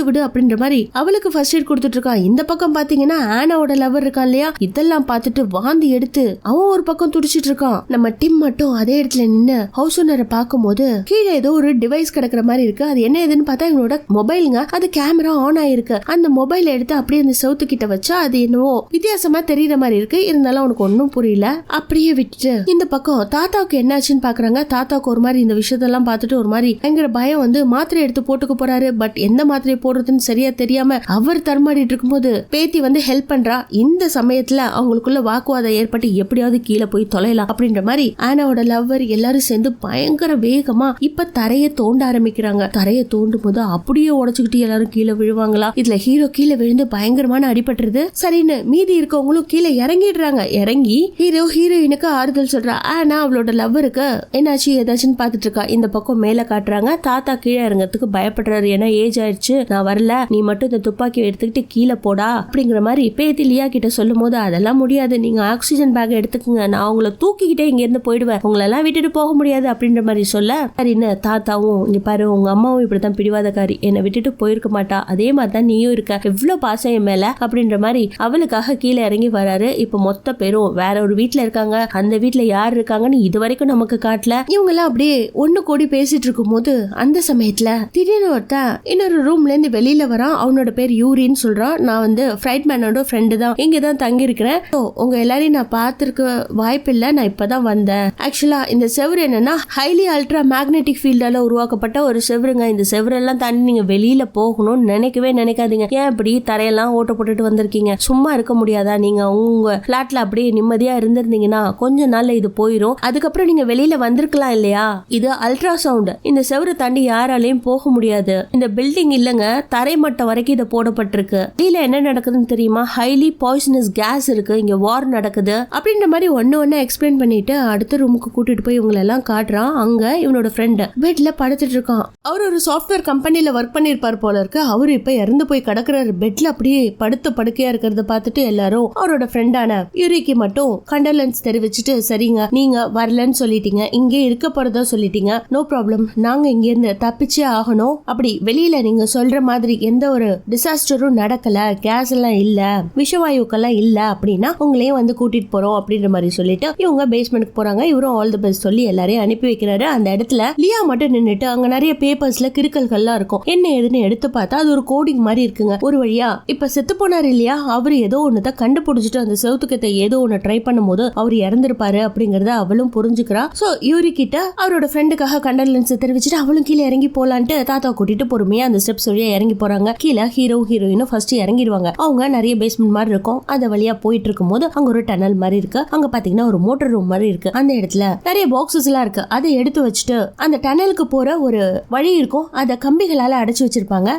விடு அப்படின்ற மாதிரி அவளுக்கு ஃபர்ஸ்ட் எய்ட் கொடுத்துட்டு இருக்கான். இந்த பக்கம் பாத்தீங்கன்னா ஆனாவோட லவர் இருக்கான் இல்லையா, இதெல்லாம் பார்த்துட்டு வாந்தி எடுத்து அவன் ஒரு பக்கம் துடிச்சிட்டு இருக்கான். நம்ம டிம் மட்டும் அதே இடத்துல நின்னு ஹவுஸ் ஓனரை பார்க்கும்போது கீழே ஏதோ ஒரு டிவைஸ் கிடக்குற மாதிரி இருக்கு. அது என்ன ஏதுன்னு பார்த்தா இவனோட மொபைலுங்க. அது கேமரா ஆன் ஆயிருக்கு. அந்த மொபைல் எடுத்து அப்படியே அந்த செவுத்து கிட்ட வச்சா அது என்னவோ வித்தியாசமா தெரியற மாதிரி இருக்கு. இருந்தாலும் அவனுக்கு ஒன்னும் புரியல. அப்படியே விட்டுட்டு இந்த பக்கம் தாத்தாவுக்கு என்னாச்சுன்னு பாக்குறாங்க. தாத்தாவுக்கு ஒரு மாதிரி இந்த விஷயத்தெல்லாம் பார்த்துட்டு ஒரு மாதிரி பயங்கர பயம் வந்து மாத்திரை எடுத்து போட்டுக்க போறாரு. பட் எந்த மாத்திரையை போடுறதுன்னு சரியா தெரியாம அவர் தர்மாடிட்டு இருக்கும்போது பேத்தி வந்து ஹெல்ப் பண்றா. இந்த சமயத்துல அவங்களுக்குள்ள வாக்குவாதம் ஏற்பட்டு எப்படியாவது கீழே போய் தொலைலாம் அப்படின்ற மாதிரி ஆனாவோட லவ்வர் எல்லாரும் சேர்ந்து பயங்கர வேகமா இப்ப தரையை தோண்ட ஆரம்பிக்கிறாங்க. தரையை தோண்டும் போது அப்படியே உடைச்சுக்கிட்டு எல்லாரும் கீழே விழுவாங்களா. இதுல ஹீரோ கீழே விழுந்து பயங்கரமான அடிபட்டுருது. சரின்னு மீதி இருக்கவங்களும் கீழே இறங்கிடுறாங்க. இறங்கி ஹீரோயினுக்கு ஆறுதல் சொல்றா. ஆனா அவளோட லவ்வருக்கு என்னாச்சு ஏதாச்சுன்னு பாத்துட்டு இருக்கா. இந்த பக்கம் மேல காட்டுறாங்க. தாத்தா கீழே இறங்கறதுக்கு பயப்படுறாரு. ஏன்னா ஏஜ் ஆயிடுச்சு, நான் வரல, நீ மட்டும் இந்த துப்பாக்கி எடுத்துக்கிட்டு கீழே போடா அப்படிங்கிற மாதிரி பேத்தி லியா கிட்ட சொல்லும் போது, அதெல்லாம் முடியாது, நீங்க ஆக்சிஜன் பேக் எடுத்துக்குங்க, நான் உங்களை தூக்கிக்கிட்டே இங்க இருந்து போயிடுவேன், உங்களெல்லாம் விட்டுட்டு போக முடியாது அப்படின்ற மாதிரி சொல்ல, சரின்னு தாத்தாவும் இங்க பாரு உங்க அம்மாவும் இப்படித்தான் பிடிவாதக்காரி, என்னை விட்டுட்டு போயிருக்க மாட்டா, அதே மாதிரிதான் நீயும் இருக்க, எவ்வளவு பாசம் என் மேல அப்படின்ற மாதிரி அவளுக்காக கீழே இறங்கி வராரு. இப்ப மொத்த பேரும் வேற ஒரு வீட்டுல இருக்காங்க. அந்த வீட்டுல யார் இருக்காங்கன்னு இது வரைக்கும் நமக்கு காட்டல. இவங்க எல்லாம் அப்படியே ஒண்ணு கூடி பேசிட்டு இருக்கும் போது அந்த சமயத்துல திடீர்னு ஒருத்தன் இன்னொரு ரூம்ல இருந்து வெளியில வரான். அவனோட பேர் யூரின்னு சொல்றான். நான் வந்து ஃப்ரைட்மேனோட ஃப்ரெண்டு தான், இங்கதான் தங்கி இருக்கிறேன், உங்க எல்லாரையும் நான் பார்த்திருக்க வாய்ப்பு இல்ல, நான் இப்பதான் வந்தேன். ஆக்சுவலா இந்த செவரு என்னன்னா ஹைலி அல்ட்ரா மேக்னெட்டிக் ஃபீல்டால உருவாக்கப்பட்ட ஒரு செவருங்க. இந்த செவரெல்லாம் தாண்டி நீங்க வெளியில போகணும்னு நினைக்கவே நினைக்காதீங்க. ஏன் இப்படி தரையெல்லாம் ஓட்ட போட்டுட்டு வந்திருக்கீங்க, சும்மா இருக்க முடியாதா, நீங்க உங்க பிளாட்ல அப்படியே நிம்மதியா இருந்திருந்தீங்கன்னா கொஞ்ச நாள்ல இது போயிரும், அதுக்கப்புறம் நீங்க வெளியில வந்திருக்கலாம் இல்லையா, இது அல்ட்ரா சவுண்ட், இந்த செவரை தாண்டி யாராலையும் போக முடியாது, இந்த பில்டிங் இல்லங்க தரை மட்டம் வரைக்கும் இதை போடப்பட்டிருக்கு, கீழே என்ன நடக்குதுன்னு தெரியுமா, ஹைலி பாய்சனஸ் கேஸ் இருக்கு, இங்க வார் நடக்குது அப்படின்ற மாதிரி ஒன்னு எக்ஸ்பிளைன் பண்ணிட்டு அடுத்த ரூமுக்கு கூட்டிட்டு போய் இவங்களை எல்லாம் காட்டுறான். அங்க இவனோட ஃப்ரெண்ட் பெட்ல படுத்துட்டு இருக்கான். அவர் ஒரு சாஃப்ட்வேர் கம்பெனில ஒர்க் பண்ணிருப்பார் போல இருக்கு. அவரு இப்ப இறந்து போய் கிடக்குறாரு. பெட்ல அப்படியே படுத்த படுக்கையா இருக்கிறத பார்த்துட்டு எல்லாரும் அவரோட ஃப்ரெண்டான யூரிக்கு மட்டும் கண்டலன்ஸ் தெரிவிச்சுட்டு, சரிங்க நீங்க வரலன்னு சொல்லிட்டீங்க, இங்கே இருக்க போறதா சொல்லிட்டீங்க, நோ ப்ராப்ளம், நாங்க இங்க இருந்து தப்பிச்சே ஆகணும், அப்படி வெளியில நீங்க சொல்ற மாதிரி எந்த ஒரு டிசாஸ்டரும் நடக்கல, கேஸ் எல்லாம் இல்ல, விஷவாயுக்கெல்லாம் இல்ல அப்படின்னா உங்களையும் வந்து கூட்டிட்டு போறோம் அப்படின்ற மாதிரி சொல்லிட்டு இவங்க பேஸ்மெண்ட்க்கு போறாங்க. இவரும் ஆல் தி பெஸ்ட் சொல்லி எல்லாரையும் அனுப்பி வைக்கிறாரு. அந்த இடத்துல லியா மட்டும் நின்னுட்டு அங்க நிறைய பேப்பர்ஸ்ல கிறுக்கல்கள்லாம் இருக்கும். என்ன ஏதுன்னு எடுத்து பார்த்தா அது ஒரு கோடிங் மாதிரி இருக்குங்க. ஒரு வழியா இப்ப செத்து போனாரு இல்லையா, அவரு ஏதோ ஒண்ணுத கண்டுபிடிச்சிட்டு அந்த செவுத்துக்கத்தை ஏதோ ஒண்ணு ட்ரை பண்ணும் போது அவர் இறந்திருப்பாரு அப்படிங்கறத அவளும் புரிஞ்சுக்கிறா. சோ யூரி கிட்ட அவரோட ஃப்ரெண்டுக்காக கண்டலன்ஸ் தெரிவிச்சுட்டு அவளும் கீழே இறங்கி போலான்ட்டு தாத்தா கூட்டிட்டு பொறுமையா அந்த ஸ்டெப்ஸ் வழியா இறங்கி போறாங்க. கீழே ஹீரோ ஹீரோயினும் ஃபர்ஸ்ட் இறங்கிடுவாங்க. அவங்க நிறைய பேஸ்மெண்ட் மாதிரி இருக்கும். அந்த வழியா போயிட்டு இருக்கும் போது அங்க ஒரு டனல் மாதிரி இருக்கு. அங்க பாத்தீங்கன்னா ஒரு மோட்டர் ரூம் மாதிரி இருக்கு. அந்த இடத்துல நிறைய பாக்ஸஸ் எல்லாம் இருக்கு. அதை எடுத்து வச்சுட்டு அந்த டனலுக்கு போற ஒரு வழி இருக்கும். அதை கம்பிகளால அடைச்சு வச்சிருப்பாங்க.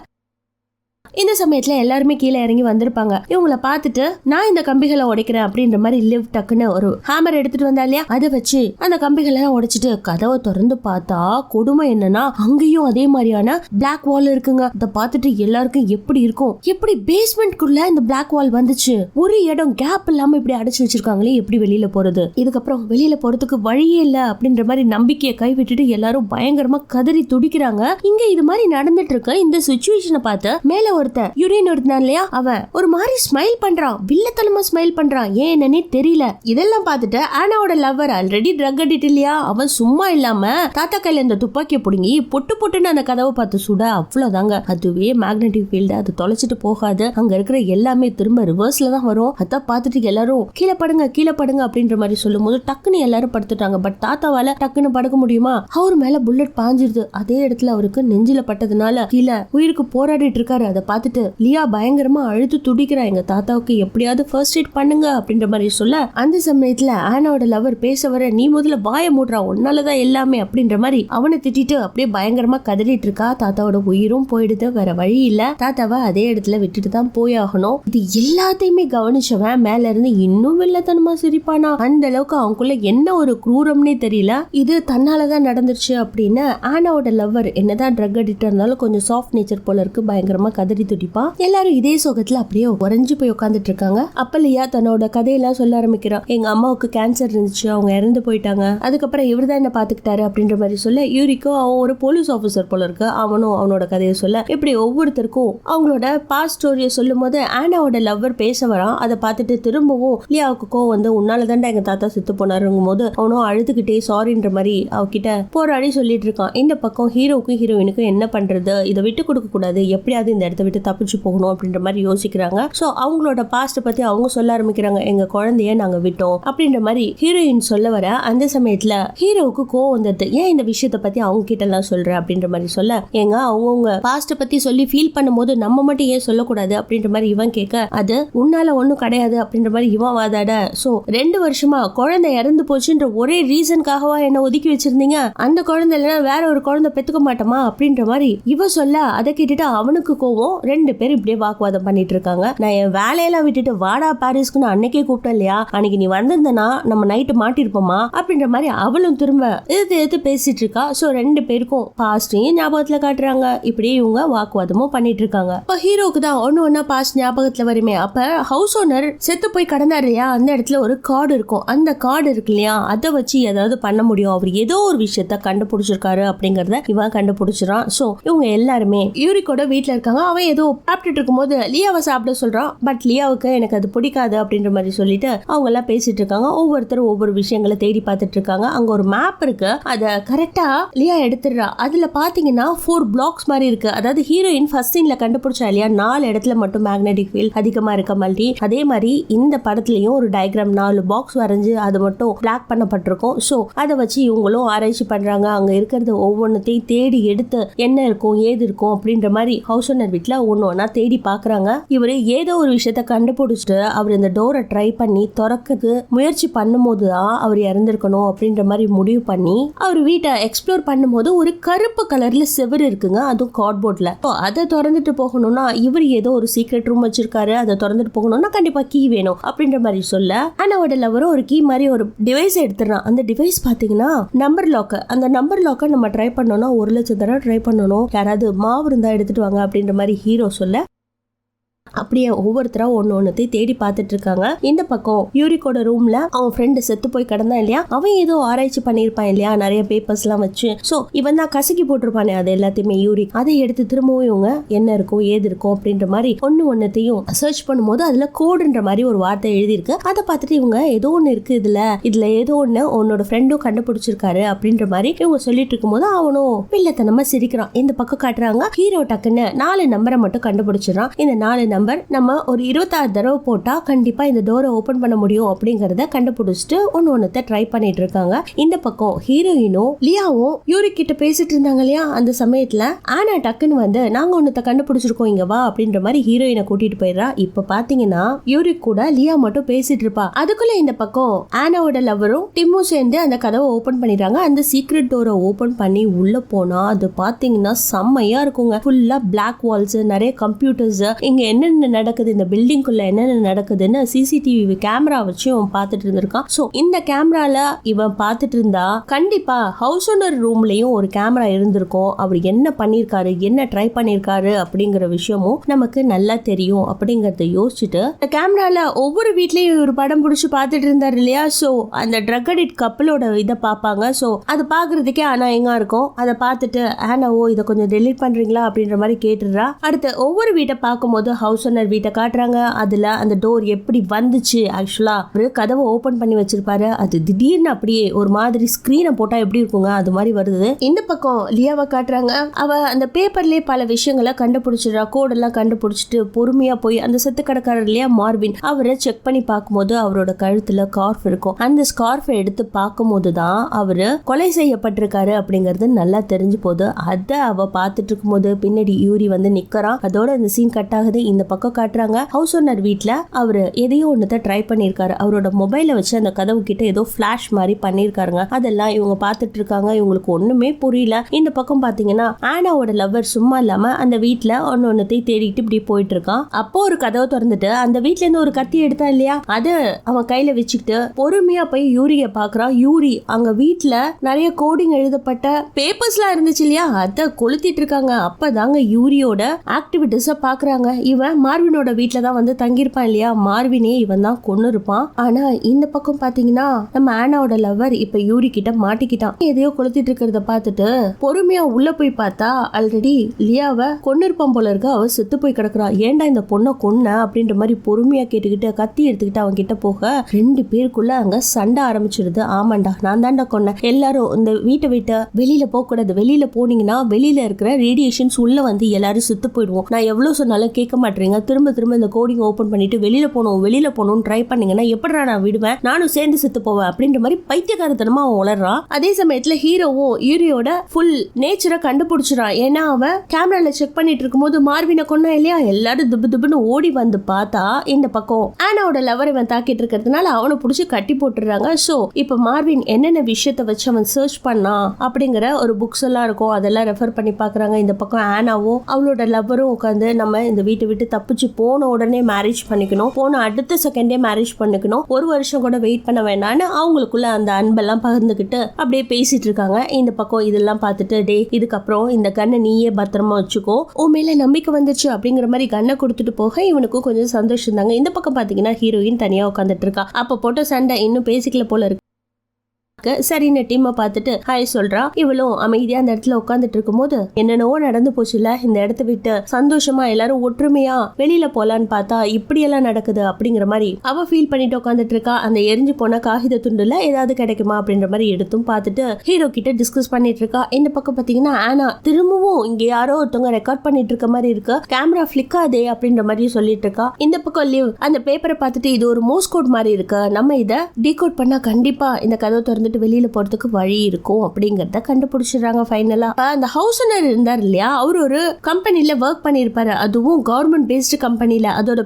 இந்த சமயத்துல எல்லாருமே கீழே இறங்கி வந்திருப்பாங்க. இவங்கள பார்த்துட்டு நான் இந்த கம்பிகளை உடைக்கிறேன் அப்படின்ற மாதிரி லிவ் டக்குன்னு ஒரு ஹேமர் எடுத்துட்டு வந்தா இல்லையா, அதை வச்சு அந்த கம்பிகளை எல்லாம் உடைச்சிட்டு கதவை திறந்து பார்த்தா கொடுமை என்னன்னா அங்கேயும் அதே மாதிரியான பிளாக் வால் இருக்குங்க. அதை பார்த்துட்டு எல்லாருக்கும் எப்படி இருக்கும், எப்படி பேஸ்மெண்ட்குள்ள இந்த பிளாக் வால் வந்துச்சு, ஒரு இடம் கேப் இல்லாம இப்படி அடைச்சு வச்சிருக்காங்களே, எப்படி வெளியில போறது, இதுக்கப்புறம் வெளியில போறதுக்கு வழியே இல்ல அப்படின்ற மாதிரி நம்பிக்கையை கைவிட்டுட்டு எல்லாரும் பயங்கரமா கதறி துடிக்கிறாங்க. இங்க இது மாதிரி நடந்துட்டு இருக்க இந்த சிச்சுவேஷனை பார்த்து மேல ஒருத்தன் யூரின் இருந்தான் இல்லையா, அவன் ஒரு மாதிரி ஸ்மைல் பண்றான், வில்லத்தனமா ஸ்மைல் பண்றான், ஏன் என்னன்னே தெரியல. இதெல்லாம் பார்த்துட்டு ஆனாவோட லவ்வர் ஆல்ரெடி ட்ரக் அடிக்ட் இல்லையா, அவன் சும்மா இல்லாம தாத்தா கையில இந்த துப்பாக்கியை புடுங்கி பொட்டு பொட்டுன்னு அந்த கதவை பார்த்து சுட, அவ்வளவுதாங்க. அதுவே மேக்னெட்டிக் ஃபீல்டு, அது தொலைச்சிட்டு போகாது, அங்க இருக்கிற எல்லாமே திரும்ப ரிவர்ஸ்ல தான் வரும். அதான் பார்த்துட்டு எல்லாரும் கீழே படுங்க கீழே படுங்க அப்படின்ற மாதிரி சொல்லும் போது டக்குன்னு எல்லாரும் படுத்துட்டாங்க. பட் தாத்தாவால டக்குன்னு படுக்க முடியுமா, அவர் மேல புல்லட் பாஞ்சிருது. அதே இடத்துல அவருக்கு நெஞ்சில பட்டதுனால கீழே உயிருக்கு போராடிட்டு இருக்காரு. அதை பார்த்துட்டு லியா பயங்கரமா அழுது துடிக்கிறா, எங்க தாத்தாவுக்கு எப்படியாவது ஃபர்ஸ்ட் எய்ட் பண்ணுங்க அப்படின்ற மாதிரி சொல்ல, அந்த சமயத்துல ஆனாவோட லவர் பேச வர, நீ முதல்ல வாய மூடுறா, உன்னாலதான் எல்லாமே அப்படின்ற மாதிரி அவனை திட்டிட்டு அப்படியே பயங்கரமா கதறிட்டு இருக்கா. தாத்தாவோட உயிரும் போயிடுது, வேற வழி இல்ல, தாத்தாவை அதே இடத்துல விட்டுட்டு தான் போயாகணும். இது எல்லாத்தையுமே கவனிச்சவன் மேல இருந்து இன்னும் வெள்ளத்தனமா சிரிப்பானா. அந்த அளவுக்கு அவனுக்குள்ள என்ன ஒரு குரூரம்னே தெரியல. இது தன்னாலதான் நடந்துருச்சு அப்படின்னு ஆனாவோட லவர் என்னதான் ட்ரக் அடிக்ட் இருந்தாலும் கொஞ்சம் சாஃப்ட் நேச்சர் போல இருக்கு, பயங்கரமா கதறி துடிப்பா. எல்லாரும் இதே சோகத்துல அப்படியே உறைஞ்சு போய் உட்காந்துட்டு இருக்காங்க. அப்ப லியா தன்னோட கதையெல்லாம் சொல்ல ஆரம்பிக்கிறான். எங்க அம்மாவுக்கு கேன்சர் இருந்துச்சு, அவங்க இறந்து போயிட்டாங்க, அதுக்கப்புறம் இவர்தான் என்ன பாத்துக்கிட்டாரு அப்படின்ற மாதிரி சொல்ல, யூரிக்கோ அவன் ஒரு போலீஸ் ஆபீசர் போல இருக்கு, அவனும் அவனோட கதையை சொல்ல, இப்படி ஒவ்வொருத்தருக்கும் அவங்களோட பாஸ்ட் ஸ்டோரியை சொல்லும் போது ஆனாவோட லவ்வர் பேச வரான். அதை பார்த்துட்டு திரும்பவும் லியாவுக்கு கோவம் வந்து, உன்னாலதான்டா எங்க தாத்தா செத்து போனாருங்கும் போது அவனும் அழுதுகிட்டே சாரின்ற மாதிரி அவகிட்ட போராடி சொல்லிட்டு இருக்கான். இந்த பக்கம் ஹீரோக்கும் ஹீரோயினுக்கும் என்ன பண்றது, இதை விட்டு கொடுக்க கூடாது, எப்படியாவது இந்த இடத்த விட்டு தப்பிச்சு போகணும் அப்படின்ற மாதிரி யோசிக்கிறாங்க. சோ அவங்களோட பாஸ்ட் பத்தி அவங்க சொல்ல ஆரம்பிக்கிறாங்க. எங்க குழந்தைய நாங்க விட்டோம் அப்படின்ற மாதிரி ஹீரோயின் சொல்ல வர அந்த சமயத்துல ஹீரோவுக்கு கோவம் வந்தது. ஏன் இந்த விஷயத்த பத்தி அவங்க கிட்ட எல்லாம் சொல்ற அப்படின்ற மாதிரி சொல்ல, ஏங்க அவங்கவுங்க பாஸ்ட் பத்தி சொல்லி ஃபீல் பண்ணும்போது நம்ம மட்டும் ஏன் சொல்லக்கூடாது அப்படின்ற மாதிரி இவன் கேட்க, அது உன்னால ஒண்ணும் கிடையாது அப்படின்ற மாதிரி இவன் வாதாட. சோ 2 வருஷமா குழந்தை இறந்து போச்சுன்ற ஒரே ரீசனுக்காகவா என்ன ஒதுக்கி வச்சிருந்தீங்க, அந்த குழந்தை இல்லைன்னா வேற ஒரு குழந்தை பெத்துக்க மாட்டோமா அப்படின்ற மாதிரி இவ சொல்ல, அதை கேட்டுட்டு அவனுக்கு கோவம். 2 பேரும் இப்படியே வாக்குவாதம் பண்ணிட்டு இருக்காங்க. நான் என் வேலையெல்லாம் விட்டுட்டு வாடா பாரிஸ்க்கு அன்னைக்கே கூப்பிட்டேன் இல்லையா, அன்னைக்கு நீ வந்திருந்தனா நம்ம நைட்டு மாட்டிருப்போமா அப்படின்ற மாதிரி அவளும் திரும்ப எது பேசிட்டு இருக்கா. சோ 2 பேருக்கும் பாஸ்டையும் ஞாபகத்துல காட்டுறாங்க. இப்படியே இவங்க வாக்குவாதமும் பண்ணிட்டு இருக்காங்க. இப்ப ஹீரோக்கு தான் ஒன்னா பாஸ்ட் ஞாபகத்துல வருமே. அப்ப ஹவுஸ் ஓனர் செத்து போய் கடந்தாரு இல்லையா, அந்த இடத்துல ஒரு கார்டு இருக்கும். அந்த கார்டு இருக்கு இல்லையா, அதை வச்சு ஏதாவது பண்ண முடியும். அவர் ஏதோ ஒரு விஷயத்த கண்டுபிடிச்சிருக்காரு அப்படிங்கறத இவன் கண்டுபிடிச்சிடான். சோ இவங்க எல்லாருமே யூரிக்கோட வீட்டுல இருக்காங்க. அவன் ஏதோ சாப்பிட்டுட்டு இருக்கும்போது லியாவை சாப்பிட சொல்றான். பட் லியாவுக்கு எனக்கு அது பிடிக்காது அப்படின்ற மாதிரி சொல்லிட்டு அவங்க எல்லாம் பேசிட்டு இருக்காங்க. ஒவ்வொருத்தரும் ஒவ்வொரு விஷயங்களை தேடி பார்த்துட்டு இருக்காங்க. அங்க ஒரு மேப் இருக்கு, அத கரெக்டா லியா எடுத்துடுறா. அதுல பாத்தீங்கன்னா 4 பிளாக்ஸ் மாதிரி இருக்கு. அதாவது ஹீரோயின் ஃபர்ஸ்ட் சீன்ல கண்டுபிடிச்சா இல்லையா, 4 இடத்துல மட்டும் மேக்னெட்டிக் ஃபீல்ட் அதிகமா இருக்க மாதிரி, அதே மாதிரி இந்த படத்துலயும் ஒரு டயக்ராம் 4 பாக்ஸ் வரைஞ்சு அது மட்டும் பிளாக் பண்ணப்பட்டிருக்கும். சோ அதை வச்சு இவங்களும் ஆராய்ச்சி பண்றாங்க. அங்க இருக்கிறது ஒவ்வொன்னையும் தேடி எடுத்து என்ன இருக்கும் ஏது இருக்கும் அப்படின்ற மாதிரி ஹவுஸ் ஓனர் வீட்டுல ஒன்னா தேடி பாக்குறாங்க. இவரு ஏதோ ஒரு விஷயத்த கண்டுபிடிச்சிட்டு அவர் இந்த டோரை ட்ரை பண்ணி திறக்கிறது முயற்சி பண்ணும் போதுதான் அவர் இறந்திருக்கணும் அப்படின்ற மாதிரி முடிவு பண்ணி அவர் வீட்டை எக்ஸ்ப்ளோர் பண்ணும்போது ஒரு கருப்பு கலர்ல செவர் இருக்குங்க, அதுவும் கார்ட்போர்ட்ல. அதை திறந்துட்டு போகணும்னா இவர் ஏதோ ஒரு சீக்ரெட் ரூம் வச்சிருக்காரு, அதை திறந்துட்டு போகணும்னா கண்டிப்பா கீ வேணும் அப்படின்ற மாதிரி சொல்ல, ஆனாவோட லவரும் ஒரு கீ மாதிரி ஒரு டிவைஸ் எடுத்துறான். அந்த டிவைஸ் பாத்தீங்கன்னா நம்பர் லாக். அந்த நம்பர் லாக்கை நம்ம ட்ரை பண்ணோம்னா 1 லட்சம் தடவை ட்ரை பண்ணணும், யாராவது மாவு இருந்தா எடுத்துட்டு வாங்க அப்படின்ற மாதிரி ஹீரோ சொல்ல, அப்படியே ஒவ்வொருத்தரா ஒன்னொன்னத்தை தேடி பார்த்துட்டு இருக்காங்க. இந்த பக்கம் யூரிக்கோட ரூம்ல அவன் ஃப்ரெண்டு செத்து போய் கிடந்தான் இல்லையா, அவன் ஏதோ ஆராய்ச்சி பண்ணிருப்பான் இல்லையா, நிறைய பேப்பர்ஸ் எல்லாம் வச்சு. சோ இவன் தான் கசக்கி போட்டிருப்பானே அது எல்லாத்தையுமே யூரிக், அதை எடுத்து திரும்பவும் இவங்க என்ன இருக்கும் ஏது இருக்கும் அப்படின்ற மாதிரி ஒன்னத்தையும் சர்ச் பண்ணும்போது அதுல கோடுன்ற மாதிரி ஒரு வார்த்தை எழுதியிருக்கு. அதை பார்த்துட்டு இவங்க ஏதோ ஒண்ணு இருக்கு இதுல ஏதோ ஒண்ணு உன்னோட ஃப்ரெண்டும் கண்டுபிடிச்சிருக்காரு அப்படின்ற மாதிரி இவங்க சொல்லிட்டு இருக்கும் போது அவனும் பிள்ளைத்தனமா சிரிக்கிறான். இந்த பக்கம் காட்டுறாங்க ஹீரோ டக்குன்னு 4 நம்பரை மட்டும் கண்டுபிடிச்சிடறான். இந்த 4 நம்பர் நம்ம ஒரு 26 தடவை போட்டா கண்டிப்பா இந்த டோரை ஓபன் பண்ண முடியும் அப்படிங்கறத கண்டுபிடிச்சிட்டு ஒன்னத்தை ட்ரை பண்ணிட்டு இருக்காங்க. இந்த பக்கம் ஹீரோயினும் லியாவும் யூரி கிட்ட பேசிட்டு இருந்தாங்க இல்லையா, அந்த சமயத்துல ஆனா டக்குன்னு வந்து நாங்க ஒன்னத்தை கண்டுபிடிச்சிருக்கோம் இங்க வா அப்படின்ற மாதிரி ஹீரோயினை கூட்டிட்டு போயிடுறா. இப்ப பாத்தீங்கன்னா யூரி கூட லியா மட்டும் பேசிட்டு இருப்பா. அதுக்குள்ள இந்த பக்கம் ஆனாவோட லவரும் டிம்மும் சேர்ந்து அந்த கதவை ஓபன் பண்ணிடுறாங்க. அந்த சீக்ரெட் டோரை ஓபன் பண்ணி உள்ள போனா அது பாத்தீங்கன்னா செம்மையா இருக்குங்க. ஃபுல்லா பிளாக் வால்ஸ், நிறைய கம்ப்யூட்டர்ஸ், இங்க என்னென்ன நடக்குது இந்த பில்டிங்குள்ள என்னென்ன நடக்குதுன்னு சிசிடிவி கேமரா வச்சு இவன் பார்த்துட்டு இருந்திருக்கான். சோ இந்த கேமரால இவன் பார்த்துட்டு இருந்தா கண்டிப்பா ஹவுஸ் ஓனர் ரூம்லயும் ஒரு கேமரா இருந்திருக்கும். அவர் என்ன பண்ணிருக்காரு என்ன ட்ரை பண்ணிருக்காரு அப்படிங்கிற விஷயமும் நமக்கு நல்லா தெரியும் அப்படிங்கறத யோசிச்சுட்டு இந்த கேமரால ஒவ்வொரு வீட்லயும் ஒரு படம் பிடிச்சு பார்த்துட்டு இருந்தாரு இல்லையா. சோ அந்த ட்ரக் அடிக்ட் கப்பலோட இதை பார்ப்பாங்க. சோ அது பாக்குறதுக்கே ஆனா எங்க இருக்கும். அதை பார்த்துட்டு ஆனாவோ இதை கொஞ்சம் டெலீட் பண்றீங்களா அப்படின்ற மாதிரி கேட்டுடுறா. அடுத்து ஒவ்வொரு வீட்டை பார்க்கும்போது ஹவுஸ் ஓனர் வீட்டை காட்டுறாங்க. அதுல அந்த டோர் எப்படி வந்துச்சு, ஆக்சுவலா ஒரு கதவை ஓபன் பண்ணி வச்சிருப்பாரு, அது திடீர்னு அப்படியே ஒரு மாதிரி ஸ்கிரீனை போட்டா எப்படி இருக்குங்க அது மாதிரி வருது. இந்த பக்கம் லியாவை காட்டுறாங்க. அவ அந்த பேப்பர்லயே பல விஷயங்களை கண்டுபிடிச்சிடறா. கோடெல்லாம் கண்டுபிடிச்சிட்டு பொறுமையா போய் அந்த செத்து கிடக்காரர் இல்லையா மார்வின், அவரை செக் பண்ணி பார்க்கும்போது அவரோட கழுத்துல ஸ்கார்ஃப் இருக்கும். அந்த ஸ்கார்ஃபை எடுத்து பார்க்கும்போது தான் அவரு கொலை செய்யப்பட்டிருக்காரு அப்படிங்கறது நல்லா தெரிஞ்சு போகுது. அதை அவ பார்த்துட்டு இருக்கும்போது பின்னாடி யூரி வந்து நிக்கிறான். அதோட இந்த சீன் கட் ஆகுது. இந்த பக்கம் காட்டுறாங்க ஹவுஸ் ஓனர் வீட்ல அவரு எதையோ ஒன்னத்தை ட்ரை பண்ணிருக்காரு. அவரோட மொபைலை வச்சு அந்த கதவு கிட்ட ஏதோ பிளாஷ் மாதிரி பண்ணிருக்காருங்க. அதெல்லாம் இவங்க பார்த்துட்டு இருக்காங்க. இவங்களுக்கு ஒண்ணுமே புரியல. இந்த பக்கம் பாத்தீங்கன்னா ஆனாவோட லவர் சும்மா இல்லாம அந்த வீட்ல ஒன்னத்தை தேடிட்டு இப்படி போயிட்டு இருக்கான். அப்போ ஒரு கதவை திறந்துட்டு அந்த வீட்ல இருந்து ஒரு கத்தி எடுத்தா இல்லையா, அது அவன் கையில வச்சுக்கிட்டு பொறுமையா போய் யூரிய பாக்குறான். யூரி அங்க வீட்ல நிறைய கோடிங் எழுதப்பட்ட பேப்பர்ஸ் எல்லாம் இருந்துச்சு இல்லையா, அதை கொளுத்திட்டு இருக்காங்க. அப்பதாங்க யூரியோட ஆக்டிவிட்டிஸ பாக்குறாங்க. இவன் அவன் மார்வினோட வீட்டுல தான் வந்து தங்கியிருப்பான் இல்லையா, மார்வினே இவன் தான் கொன்னு இருப்பான். ஆனா இந்த பக்கம் பாத்தீங்கன்னா நம்ம ஆனாவோட லவர் இப்ப யூரி கிட்ட மாட்டிக்கிட்டான். எதையோ கொளுத்திட்டு இருக்கிறத பார்த்துட்டு பொறுமையா உள்ள போய் பார்த்தா ஆல்ரெடி லியாவை கொன்னு இருப்பான் போல இருக்கு. அவ செத்து போய் கிடக்குறா. ஏன்டா இந்த பொண்ணை கொன்ன அப்படின்ற மாதிரி பொறுமையா கேட்டுக்கிட்டு கத்தி எடுத்துக்கிட்டு அவன் கிட்ட போக 2 பேருக்குள்ள அங்க சண்டை ஆரம்பிச்சிருது. ஆமாண்டா நான் தாண்டா கொன்னேன், எல்லாரும் இந்த வீட்டை விட்டு வெளியில போக கூடாது, வெளியில போனீங்கன்னா வெளியில இருக்கிற ரேடியேஷன்ஸ் உள்ள வந்து எல்லாரும் செத்து போயிடுவோம், நான் எவ்வளவு சொன்னாலும் கேட்க மாட்டேங்க, திரும்ப திரும்ப இந்த கோடிங் ஓபன் பண்ணிட்டு வெளியில போகணும் ட்ரை பண்ணீங்கன்னா எப்படா நான் விடுவேன், நானும் சேர்ந்து செத்து போவேன் அப்படின்ற மாதிரி பைத்தியக்காரத்தனமா அவன் உளறான். அதே சமயத்துல ஹீரோவும் யூரியோட ஃபுல் நேச்சரை கண்டுபிடிச்சிடான். ஏன்னா அவன் கேமரால செக் பண்ணிட்டு இருக்கும்போது மார்வினை கொன்னா இல்லையா, எல்லாரும் துப்பு துப்புன்னு ஓடி வந்து பார்த்தா இந்த பக்கம் ஆனாவோட லவர் இவன் தாக்கிட்டு இருக்கிறதுனால அவனை பிடிச்சி கட்டி போட்டுறாங்க. சோ இப்ப மார்வின் என்னென்ன விஷயத்த வச்சு அவன் சர்ச் பண்ணா அப்படிங்கிற ஒரு புக்ஸ் எல்லாம் இருக்கும், அதெல்லாம் ரெஃபர் பண்ணி பாக்குறாங்க. இந்த பக்கம் ஆனாவும் அவளோட லவ்வரும் உட்காந்து நம்ம இந்த வீட்டை விட்டு தப்பிச்சு போன உடனே மேரேஜ் பண்ணிக்கணும், போன அடுத்த செகண்டே மேரேஜ் பண்ணிக்கணும், 1 வருஷம் கூட வெயிட் பண்ண வேண்டாம்னு அவங்களுக்குள்ள அந்த அன்பெல்லாம் பகிர்ந்துகிட்டு அப்படியே பேசிட்டு இருக்காங்க. இந்த பக்கம் இதெல்லாம் பார்த்துட்டு டே இதுக்கப்புறம் இந்த கண்ணை நீயே பத்திரமா வச்சுக்கோ, உன் மேல நம்பிக்கை வந்துச்சு அப்படிங்கிற மாதிரி கண்ணை கொடுத்துட்டு போக இவனுக்கும் கொஞ்சம் சந்தோஷம் தாங்க. இந்த பக்கம் பாத்தீங்கன்னா ஹீரோயின் தனியா உட்காந்துட்டு இருக்கா. அப்ப போட்ட சண்டை இன்னும் பேசிக்கல போல இருக்கு. சரின்னு டீமை பார்த்துட்டு ஹாய் சொல்றா. இவளும் அமைதியா அந்த இடத்துல உட்காந்துட்டு இருக்கும்போது என்னென்னவோ நடந்து போச்சுல, இந்த இடத்த விட்டு சந்தோஷமா எல்லாரும் ஒற்றுமையா வெளியில போலான்னு பார்த்தா இப்படி எல்லாம் நடக்குது அப்படிங்கிற மாதிரி அவ ஃபீல் பண்ணிட்டு உட்காந்துட்டு இருக்கா. அந்த எரிஞ்சு போன காகித துண்டுல ஏதாவது கிடைக்குமா அப்படின்ற மாதிரி எடுத்தும் பார்த்துட்டு ஹீரோ கிட்ட டிஸ்கஸ் பண்ணிட்டு இருக்கா. இந்த பக்கம் பாத்தீங்கன்னா ஆனா திரும்பவும் இங்க யாரோ ஒருத்தவங்க ரெக்கார்ட் பண்ணிட்டு இருக்க மாதிரி இருக்கு, கேமரா பிளிக் ஆதே அப்படின்ற மாதிரி சொல்லிட்டு இருக்கா. இந்த பக்கம் லிவ் அந்த பேப்பரை பார்த்துட்டு இது ஒரு மோர்ஸ் கோட் மாதிரி இருக்கு, நம்ம இதை டீகோட் பண்ணா கண்டிப்பா இந்த கதவை திறந்து வெளியில போறதுக்கு வழி இருக்கும் அப்படிங்கறத கண்டுபிடிச்சிடுறாங்க. ஃபைனலா அந்த ஹவுஸ் ஓனர் இருந்தார் இல்லையா, அவர் ஒரு கம்பெனில ஒர்க் பண்ணிருப்பாரு, அதுவும் கவர்மெண்ட் பேஸ்ட் கம்பெனில, அதோட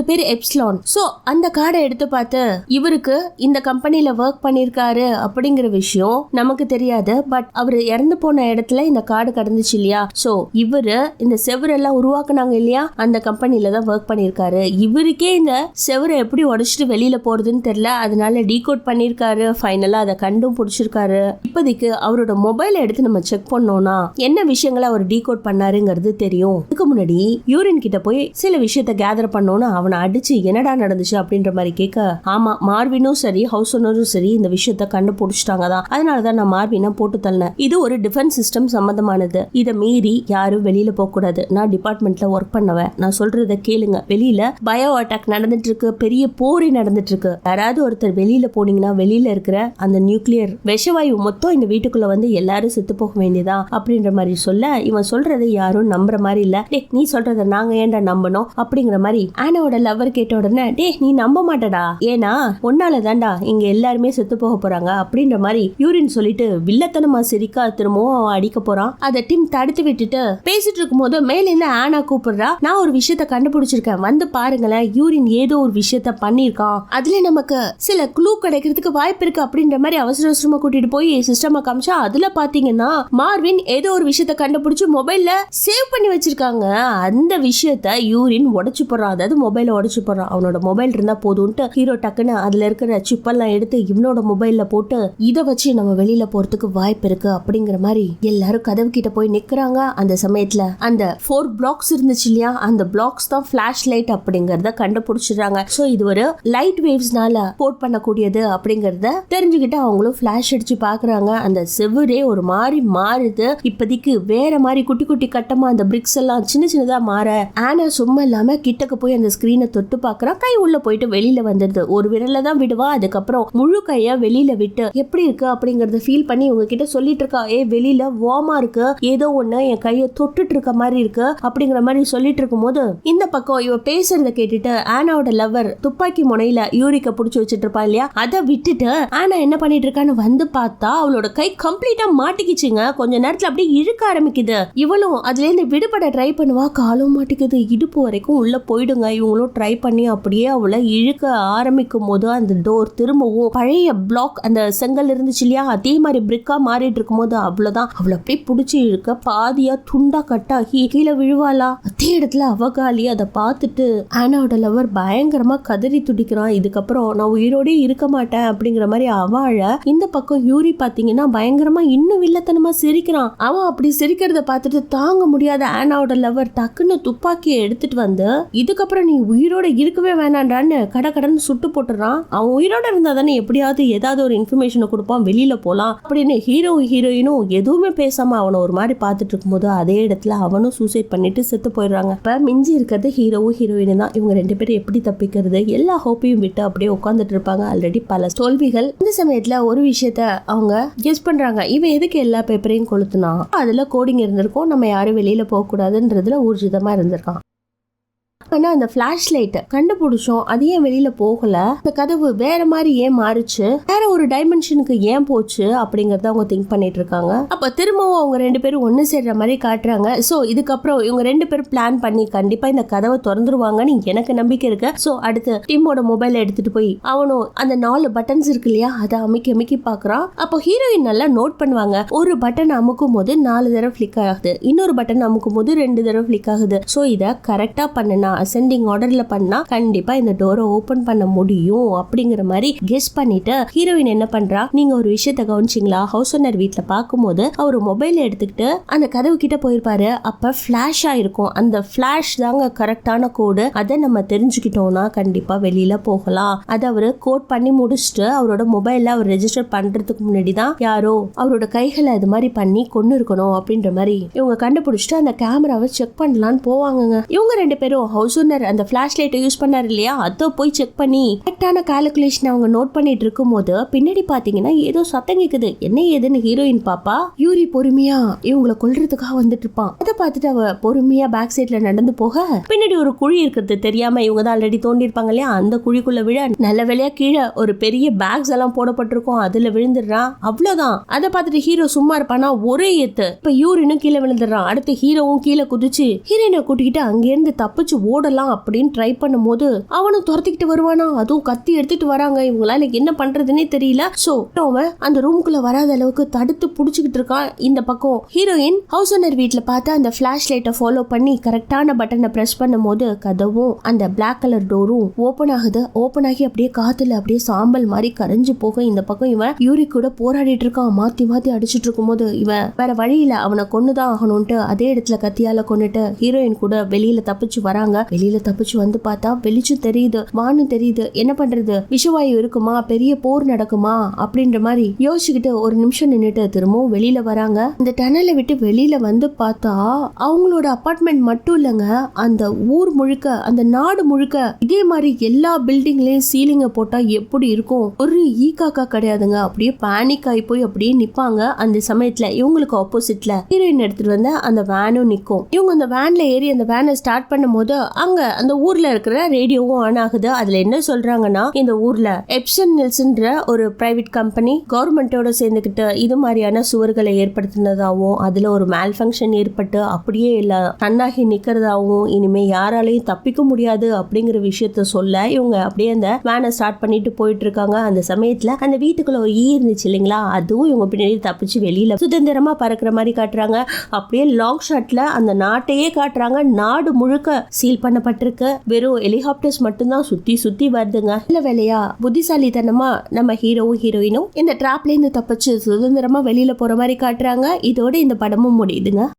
பேரு எப்சிலான். சோ அந்த கார்டை எடுத்து பார்த்து இவருக்கு இந்த கம்பெனில ஒர்க் பண்ணிருக்காரு அப்படிங்கிற விஷயம் நமக்கு தெரியாது. பட் அவர் இறந்து போன இடத்துல இந்த கார்டு கடந்துச்சு இல்லையா, சோ இவரு இந்த செவரெல்லாம் உருவாக்குனாங்க இல்லையா, அந்த கம்பெனில தான் ஒர்க் பண்ணிருக்காரு. இவருக்கே இந்த செவரை எப்படி உடைச்சிட்டு வெளியில போறதுன்னு தெரியல, அதனால டீகோட் பண்ணிருக்காரு. ஃபைனலா அதை கண்டும் பிடிச்சிருக்காரு. இப்போதைக்கு அவரோட மொபைலை எடுத்து நம்ம செக் பண்ணோம்னா என்ன விஷயங்களை அவர் டீகோட் பண்ணாருங்கிறது தெரியும். இதுக்கு முன்னாடி யூரின் கிட்ட போய் சில விஷயத்த கேதர் பண்ணோம்னா அவனை அடிச்சு என்னடா நடந்துச்சு அப்படின்ற மாதிரி கேட்க, ஆமா மார்வினும் சரி ஹவுஸ் ஓனரும் சரி இந்த விஷயத்த கண்டுபிடிச்சிட்டாங்க தான், அதனாலதான் நான் மார்வினை போட்டு தள்ளேன். இது ஒரு டிஃபென்ஸ் சிஸ்டம் சம்பந்தமானது, இதை மீறி யாரும் வெளியில போக கூடாது, நான் டிபார்ட்மெண்ட்ல ஒர்க் பண்ணுவேன், நான் சொல்றத கேளுங்க, வெளியில பயோ அட்டாக் நடந்துட்டு இருக்கு, பெரிய போரே நடந்துட்டு இருக்கு, யாராவது ஒருத்தர் வெளியில போனீங்கன்னா வெளியில இருக்கிற அந்த நியூக்ளியர் விஷவாயு மொத்தம் இந்த வீட்டுக்குள்ள வந்து எல்லாரும் செத்து போக வேண்டியதா அப்படின்ற மாதிரி சொல்ல, இவன் சொல்றதை யாரும் நம்புற மாதிரி இல்ல. டே நீ சொல்றத நாங்க ஏன்டா நம்பணும் அப்படிங்கிற மாதிரி ஆனாவோட லவர் கேட்ட உடனே டே நீ நம்ப மாட்டடா, ஏன்னா ஒன்னால தான்டா இங்க எல்லாருமே செத்து போக போறாங்க அப்படின்ற மாதிரி யூரின் சொல்லிட்டு வில்லத்தனமா சிரிக்கா திரும்பவும் அவன் அடிக்க போறான். அதை டிம் தடுத்து விட்டுட்டு பேசிட்டு இருக்கும் போது மேல இருந்து ஆனா கூப்பிடுறா, நான் ஒரு விஷயத்த கண்டுபிடிச்சிருக்கேன், வந்து பாருங்களேன், யூரின் ஏதோ ஒரு விஷயத்த பண்ணிருக்கான், அதுல நமக்கு சில க்ளூ கிடைக்கிறதுக்கு வாய்ப்பு இருக்கு அப்படின்ற மாதிரி அவசர அவசரமா கூட்டிட்டு போய் சிஸ்டமா காமிச்சா அதுல பாத்தீங்கன்னா மார்வின் ஏதோ ஒரு விஷயத்த கண்டுபிடிச்சு மொபைல்ல சேவ் பண்ணி வச்சிருக்காங்க. அந்த விஷயத்த யூரின் உடைச்சு போடுறான், அதாவது மொபைல உடைச்சு போடுறான். அவனோட மொபைல் இருந்தா போதும்ட்டு ஹீரோ டக்குன்னு அதுல இருக்கிற சிப்பெல்லாம் எடுத்து இவனோட மொபைல்ல போட்டு இதை வச்சு நம்ம வெளியில போறதுக்கு வாய்ப்பு இருக்கு அப்படிங்கிற மாதிரி எல்லாரும் கதவு கிட்ட போய் நிக்கிறாங்க. அந்த சமயத்துல அந்த 4 பிளாக்ஸ் இருந்துச்சு இல்லையா, அந்த பிளாக்ஸ் தான் பிளாஷ் லைட் அப்படிங்கறத கண்டுபிடிச்சிடுறாங்க. சோ இது ஒரு லைட் வேவ்ஸ்னால போட் பண்ணக்கூடியது அப்படிங்கறத தெரிஞ்சுக்கிட்டு அவங்களும் ஃபிளாஷ் அடிச்சு பாக்குறாங்க. அந்த செவரே ஒரு மாதிரி மாறுது, இப்போதைக்கு வேற மாதிரி குட்டி குட்டி கட்டமா அந்த பிரிக்ஸ் எல்லாம் சின்ன சின்னதா மாற ஆனா சும்மா இல்லாம கிட்டக்கு போய் அந்த ஸ்கிரீனை தொட்டு பாக்குறா. கை உள்ள போயிட்டு வெளியில வந்துடுது, ஒரு விரல தான் விடுவா, அதுக்கப்புறம் முழு கைய வெளியில விட்டு எப்படி இருக்கு அப்படிங்கறத ஃபீல் பண்ணி உங்ககிட்ட சொல்லிட்டு இருக்கா, வெளியில வார்மா இருக்கு, ஏதோ ஒண்ணு என் கைய தொட்டுட்டு இருக்க மாதிரி இருக்கு அப்படிங்கிற மாதிரி சொல்லிட்டு இருக்கும் போது இந்த பக்கம் இவ பேசுறத கேட்டுட்டு ஆனாவோட லவர் துப்பாக்கி முனையில யூரிக்க புடிச்சு வச்சிட்டு இருப்பா இல்லையா, அதை விட்டுட்டு ஆனா என்ன பண்ணிட்டு இருக்கான்னு வந்து பார்த்தா அவளோட கை கம்ப்ளீட்டா மாட்டிக்கிச்சுங்க. கொஞ்ச நேரத்துல அப்படியே இழுக்க ஆரம்பிக்குது. இவளும் அதுல இருந்து விடுபட ட்ரை பண்ணுவா, காலும் மாட்டிக்குது, இடுப்பு வரைக்கும் உள்ள போயிடுங்க. இவங்களும் ட்ரை பண்ணி அப்படியே அவளை இழுக்க ஆரம்பிக்கும் போது அந்த டோர் திரும்பவும் பழைய பிளாக் அந்த செங்கல் இருந்துச்சு இல்லையா, அதே மாதிரி பிரிக்கா மாறிட்டு இருக்கும் போது அவ்வளவுதான் அவளை அப்படியே புடிச்சு இழுக்க பாதியா துண்டா கட்டாகி கீழே விழுவாளா. அதே இடத்துல அவகாலி அதை பார்த்துட்டு ஆனாவோட லவர் பயங்கரமா கதறி துடிக்கிறான். இதுக்கப்புறம் நான் உயிரோடே இருக்க மாட்டேன் அப்படிங்கிற மாதிரி அவ அழ இந்த பக்கம் யூரி பாத்தீங்கன்னா பயங்கரமா இன்னும் வில்லத்தனமா சிரிக்கிறான். அவன் அப்படி சிரிக்கிறத பார்த்துட்டு தாங்க முடியாத ஆனாவோட லவர் டக்குன்னு துப்பாக்கியை எடுத்துட்டு வந்து இதுக்கப்புறம் நீ உயிரோட இருக்கவே வேணாண்டான்னு கடன்னு சுட்டு போட்டுறான். அவன் உயிரோட இருந்தா தானே எப்படியாவது ஏதாவது ஒரு இன்ஃபர்மேஷனை கொடுப்பான், வெளியில போலாம் அப்படின்னு ஹீரோயினும் எதுவுமே பேசாம அவனை ஒரு மாதிரி பார்த்துட்டு இருக்கும்போது அதே இடத்துல அவனும் சூசைட் பண்ணிட்டு செத்து போயிடுறாங்க. இப்ப மிஞ்சி இருக்கிறது ஹீரோவும் ஹீரோயினும் தான். இவங்க 2 பேரும் எப்படி தப்பிக்கிறது, எல்லா ஹோப்பையும் விட்டு அப்படியே உட்காந்துட்டு இருப்பாங்க. ஆல்ரெடி பல தோல்விகள். இந்த சமயத்துல ஒரு விஷயத்த அவங்க கெஸ் பண்றாங்க. இவன் எதுக்கு எல்லா பேப்பரையும் கொளுத்துனா, அதுல கோடிங் இருந்திருக்கும், நம்ம யாரும் வெளியில போக கூடாதுன்றதுல ஊர்ஜிதமா இருந்திருக்கான். ஆனா அந்த பிளாஷ் லைட் கண்டுபிடிச்சோம், அது ஏன் வெளியில போகல, அந்த கதவு வேற மாதிரி ஏன் மாறுச்சு, வேற ஒரு டைமென்ஷனுக்கு ஏன் போச்சு அப்படிங்கறத அவங்க திங்க் பண்ணிட்டு இருக்காங்க. அப்ப திரும்பவும் அவங்க 2 பேரும் ஒண்ணு சேர்ற மாதிரி காட்டுறாங்க. சோ இதுக்கப்புறம் இவங்க 2 பேரும் பிளான் பண்ணி கண்டிப்பா இந்த கதவை திறந்துருவாங்கன்னு எனக்கு நம்பிக்கை இருக்கு. சோ அடுத்து டிம்மோட மொபைல எடுத்துட்டு போய் அவனும் அந்த 4 பட்டன்ஸ் இருக்கு இல்லையா, அதை அமைக்கி பாக்குறான். அப்போ ஹீரோயின் நல்லா நோட் பண்ணுவாங்க. ஒரு பட்டன் அமுக்கும் போது 4 தடவை பிளிக் ஆகுது, இன்னொரு பட்டன் அமுக்கும் போது 2 தடவை பிளிக் ஆகுது. சோ இத கரெக்டா பண்ணனா அசெண்டிங் ஆர்டர்ல பண்ணா கண்டிப்பா இந்த டோரை ஓபன் பண்ண முடியும் அப்படிங்கிற மாதிரி கெஸ் பண்ணிட்டு ஹீரோயின் என்ன பண்றா, நீங்க ஒரு விஷயத்தை கவனிச்சிங்களா, ஹவுஸ் ஓனர் வீட்டுல பாக்கும்போது அவர் மொபைல் எடுத்துக்கிட்டு அந்த கதவு கிட்ட போயிருப்பாரு. அப்ப பிளாஷ் ஆயிருக்கும், அந்த பிளாஷ் தாங்க கரெக்டான கோடு. அதை நம்ம தெரிஞ்சுக்கிட்டோம்னா கண்டிப்பா வெளியில போகலாம். அதை அவரு கோட் பண்ணி முடிச்சுட்டு அவரோட மொபைல்ல அவர் ரெஜிஸ்டர் பண்றதுக்கு முன்னாடி தான் யாரோ அவரோட கைகளை அது மாதிரி பண்ணி கொண்டு இருக்கணும் அப்படின்ற மாதிரி இவங்க கண்டுபிடிச்சிட்டு அந்த கேமராவை செக் பண்ணலான்னு போவாங்க. இவங்க 2 பேரும் ஹவுஸ் ஓனர் அந்த ஃபிளாஷ் லைட்டை யூஸ் பண்ணாரு இல்லையா, அதை போய் செக் பண்ணி கரெக்டான கால்குலேஷன் அவங்க நோட் பண்ணிட்டு இருக்கும் போது பின்னாடி பாத்தீங்கன்னா ஏதோ சத்தம் கேக்குது. என்ன ஏதுன்னு ஹீரோயின் பாப்பா. யூரி பொறுமையா இவங்களை கொல்றதுக்காக வந்துட்டு இருப்பான். அதை பார்த்துட்டு அவ பொறுமையா பேக் சைட்ல நடந்து போக பின்னாடி ஒரு குழி இருக்கிறது தெரியாம இவங்க தான் ஆல்ரெடி தோண்டி இருப்பாங்க இல்லையா, அந்த குழிக்குள்ள விழ நல்ல வேலையா கீழே ஒரு பெரிய பேக்ஸ் எல்லாம் போடப்பட்டிருக்கும், அதுல விழுந்துடுறான். அவ்வளவுதான். அதை பார்த்துட்டு ஹீரோ சும்மா இருப்பானா, ஒரே ஏத்து இப்ப யூரினும் கீழே விழுந்துடுறான். அடுத்து ஹீரோவும் கீழே குதிச்சு ஹீரோயினை கூட்டிக்கிட்டு அங்கிருந்து தப்பிச்சு ஓடலாம் அப்படின்னு ட்ரை பண்ணும் போது அவனும் துரத்திக்கிட்டு வருவானா, அதுவும் கத்தி எடுத்துட்டு வராங்க. இவங்களால என்ன பண்றதுன்னே தெரியல. சோ அவன் அந்த ரூமுக்குள்ள வராத அளவுக்கு தடுத்து புடிச்சுக்கிட்டு இருக்கான். இந்த பக்கம் ஹீரோயின் ஹவுஸ் ஓனர் வீட்டுல பார்த்து அந்த பிளாஷ் லைட்டை ஃபாலோ பண்ணி கரெக்டான பட்டனை பிரஸ் பண்ணும் போது கதவும் அந்த பிளாக் கலர் டோரும் ஓபன் ஆகுது. ஓபன் ஆகி அப்படியே காத்துல அப்படியே சாம்பல் மாதிரி கரைஞ்சு போக இந்த பக்கம் இவன் யூரி கூட போராடிட்டு இருக்கான். மாத்தி அடிச்சிட்டு இருக்கும் போது இவன் வேற வழியில அவனை கொன்னுதான் ஆகணும்ட்டு அதே இடத்துல கத்தியால கொன்னுட்டு ஹீரோயின் கூட வெளியில தப்பிச்சு வராங்க. வெளியில தப்பிச்சு வந்து பார்த்தா வெளிச்சம் தெரியுது, வானம் தெரியுது. என்ன பண்றது, விஷவாயு இருக்குமா, பெரிய போர் நடக்குமா அப்படின்ற மாதிரி யோசிச்சுக்கிட்டு ஒரு நிமிஷம் நின்னுட்டு திரும்பவும் வெளியில வராங்க. இந்த டனலை விட்டு வெளியில வந்து பார்த்தா அவங்களோட அபார்ட்மெண்ட் மட்டும் இல்லங்க, அந்த ஊர் முழுக்க அந்த நாடு முழுக்க இதே மாதிரி எல்லா பில்டிங்லயும் சீலிங்க போட்டா எப்படி இருக்கும், ஒரு ஈகாக்கா கிடையாதுங்க. அப்படியே பேனிக் ஆகி போய் அப்படியே நிப்பாங்க. அந்த சமயத்துல இவங்களுக்கு ஆப்போசிட்ல ஹீரோயின் எடுத்துட்டு வந்த அந்த வேனும் நிக்கும். இவங்க அந்த வேன்ல ஏறி அந்த வேனை ஸ்டார்ட் பண்ணும் போது அங்க அந்த ஊர்ல இருக்கிற ரேடியோவும் ஆன் ஆகுது. அதுல என்ன சொல்றாங்கன்னா, இந்த ஊர்ல எப்சன் நில்ஸ்ன்ற ஒரு பிரைவேட் கம்பெனி கவர்மெண்டோட சேர்ந்துக்கிட்டு இது மாதிரியான சுவர்களை ஏற்படுத்தினதாகவும் அதுல ஒரு மேல் ஃபங்க்ஷன் ஏற்பட்டு அப்படியே எல்லாம் தன்னாகி நிக்கிறதாகவும் இனிமே யாராலையும் தப்பிக்க முடியாது அப்படிங்கிற விஷயத்த சொல்ல இவங்க அப்படியே அந்த வேனை ஸ்டார்ட் பண்ணிட்டு போயிட்டு இருக்காங்க. அந்த சமயத்துல அந்த வீட்டுக்குள்ள ஒரு ஈ இருந்துச்சு இல்லைங்களா, அதுவும் இவங்க பின்னாடி தப்பிச்சு வெளியில சுதந்திரமா பறக்கிற மாதிரி காட்டுறாங்க. அப்படியே லாங் ஷாட்ல அந்த நாட்டையே காட்டுறாங்க. நாடு முழுக்க சீல் பண்ணப்பட்டிருக்கு. வெறும் ஹெலிகாப்டர்ஸ் மட்டும்தான் சுத்தி வருதுங்க. இல்ல வேலையா புத்திசாலித்தனமா நம்ம ஹீரோவும் ஹீரோயினும் இந்த டிராப்ல இருந்து தப்பிச்சு சுதந்திரமா வெளியில போற மாதிரி காட்டுறாங்க. இதோட இந்த படமும் முடியுதுங்க.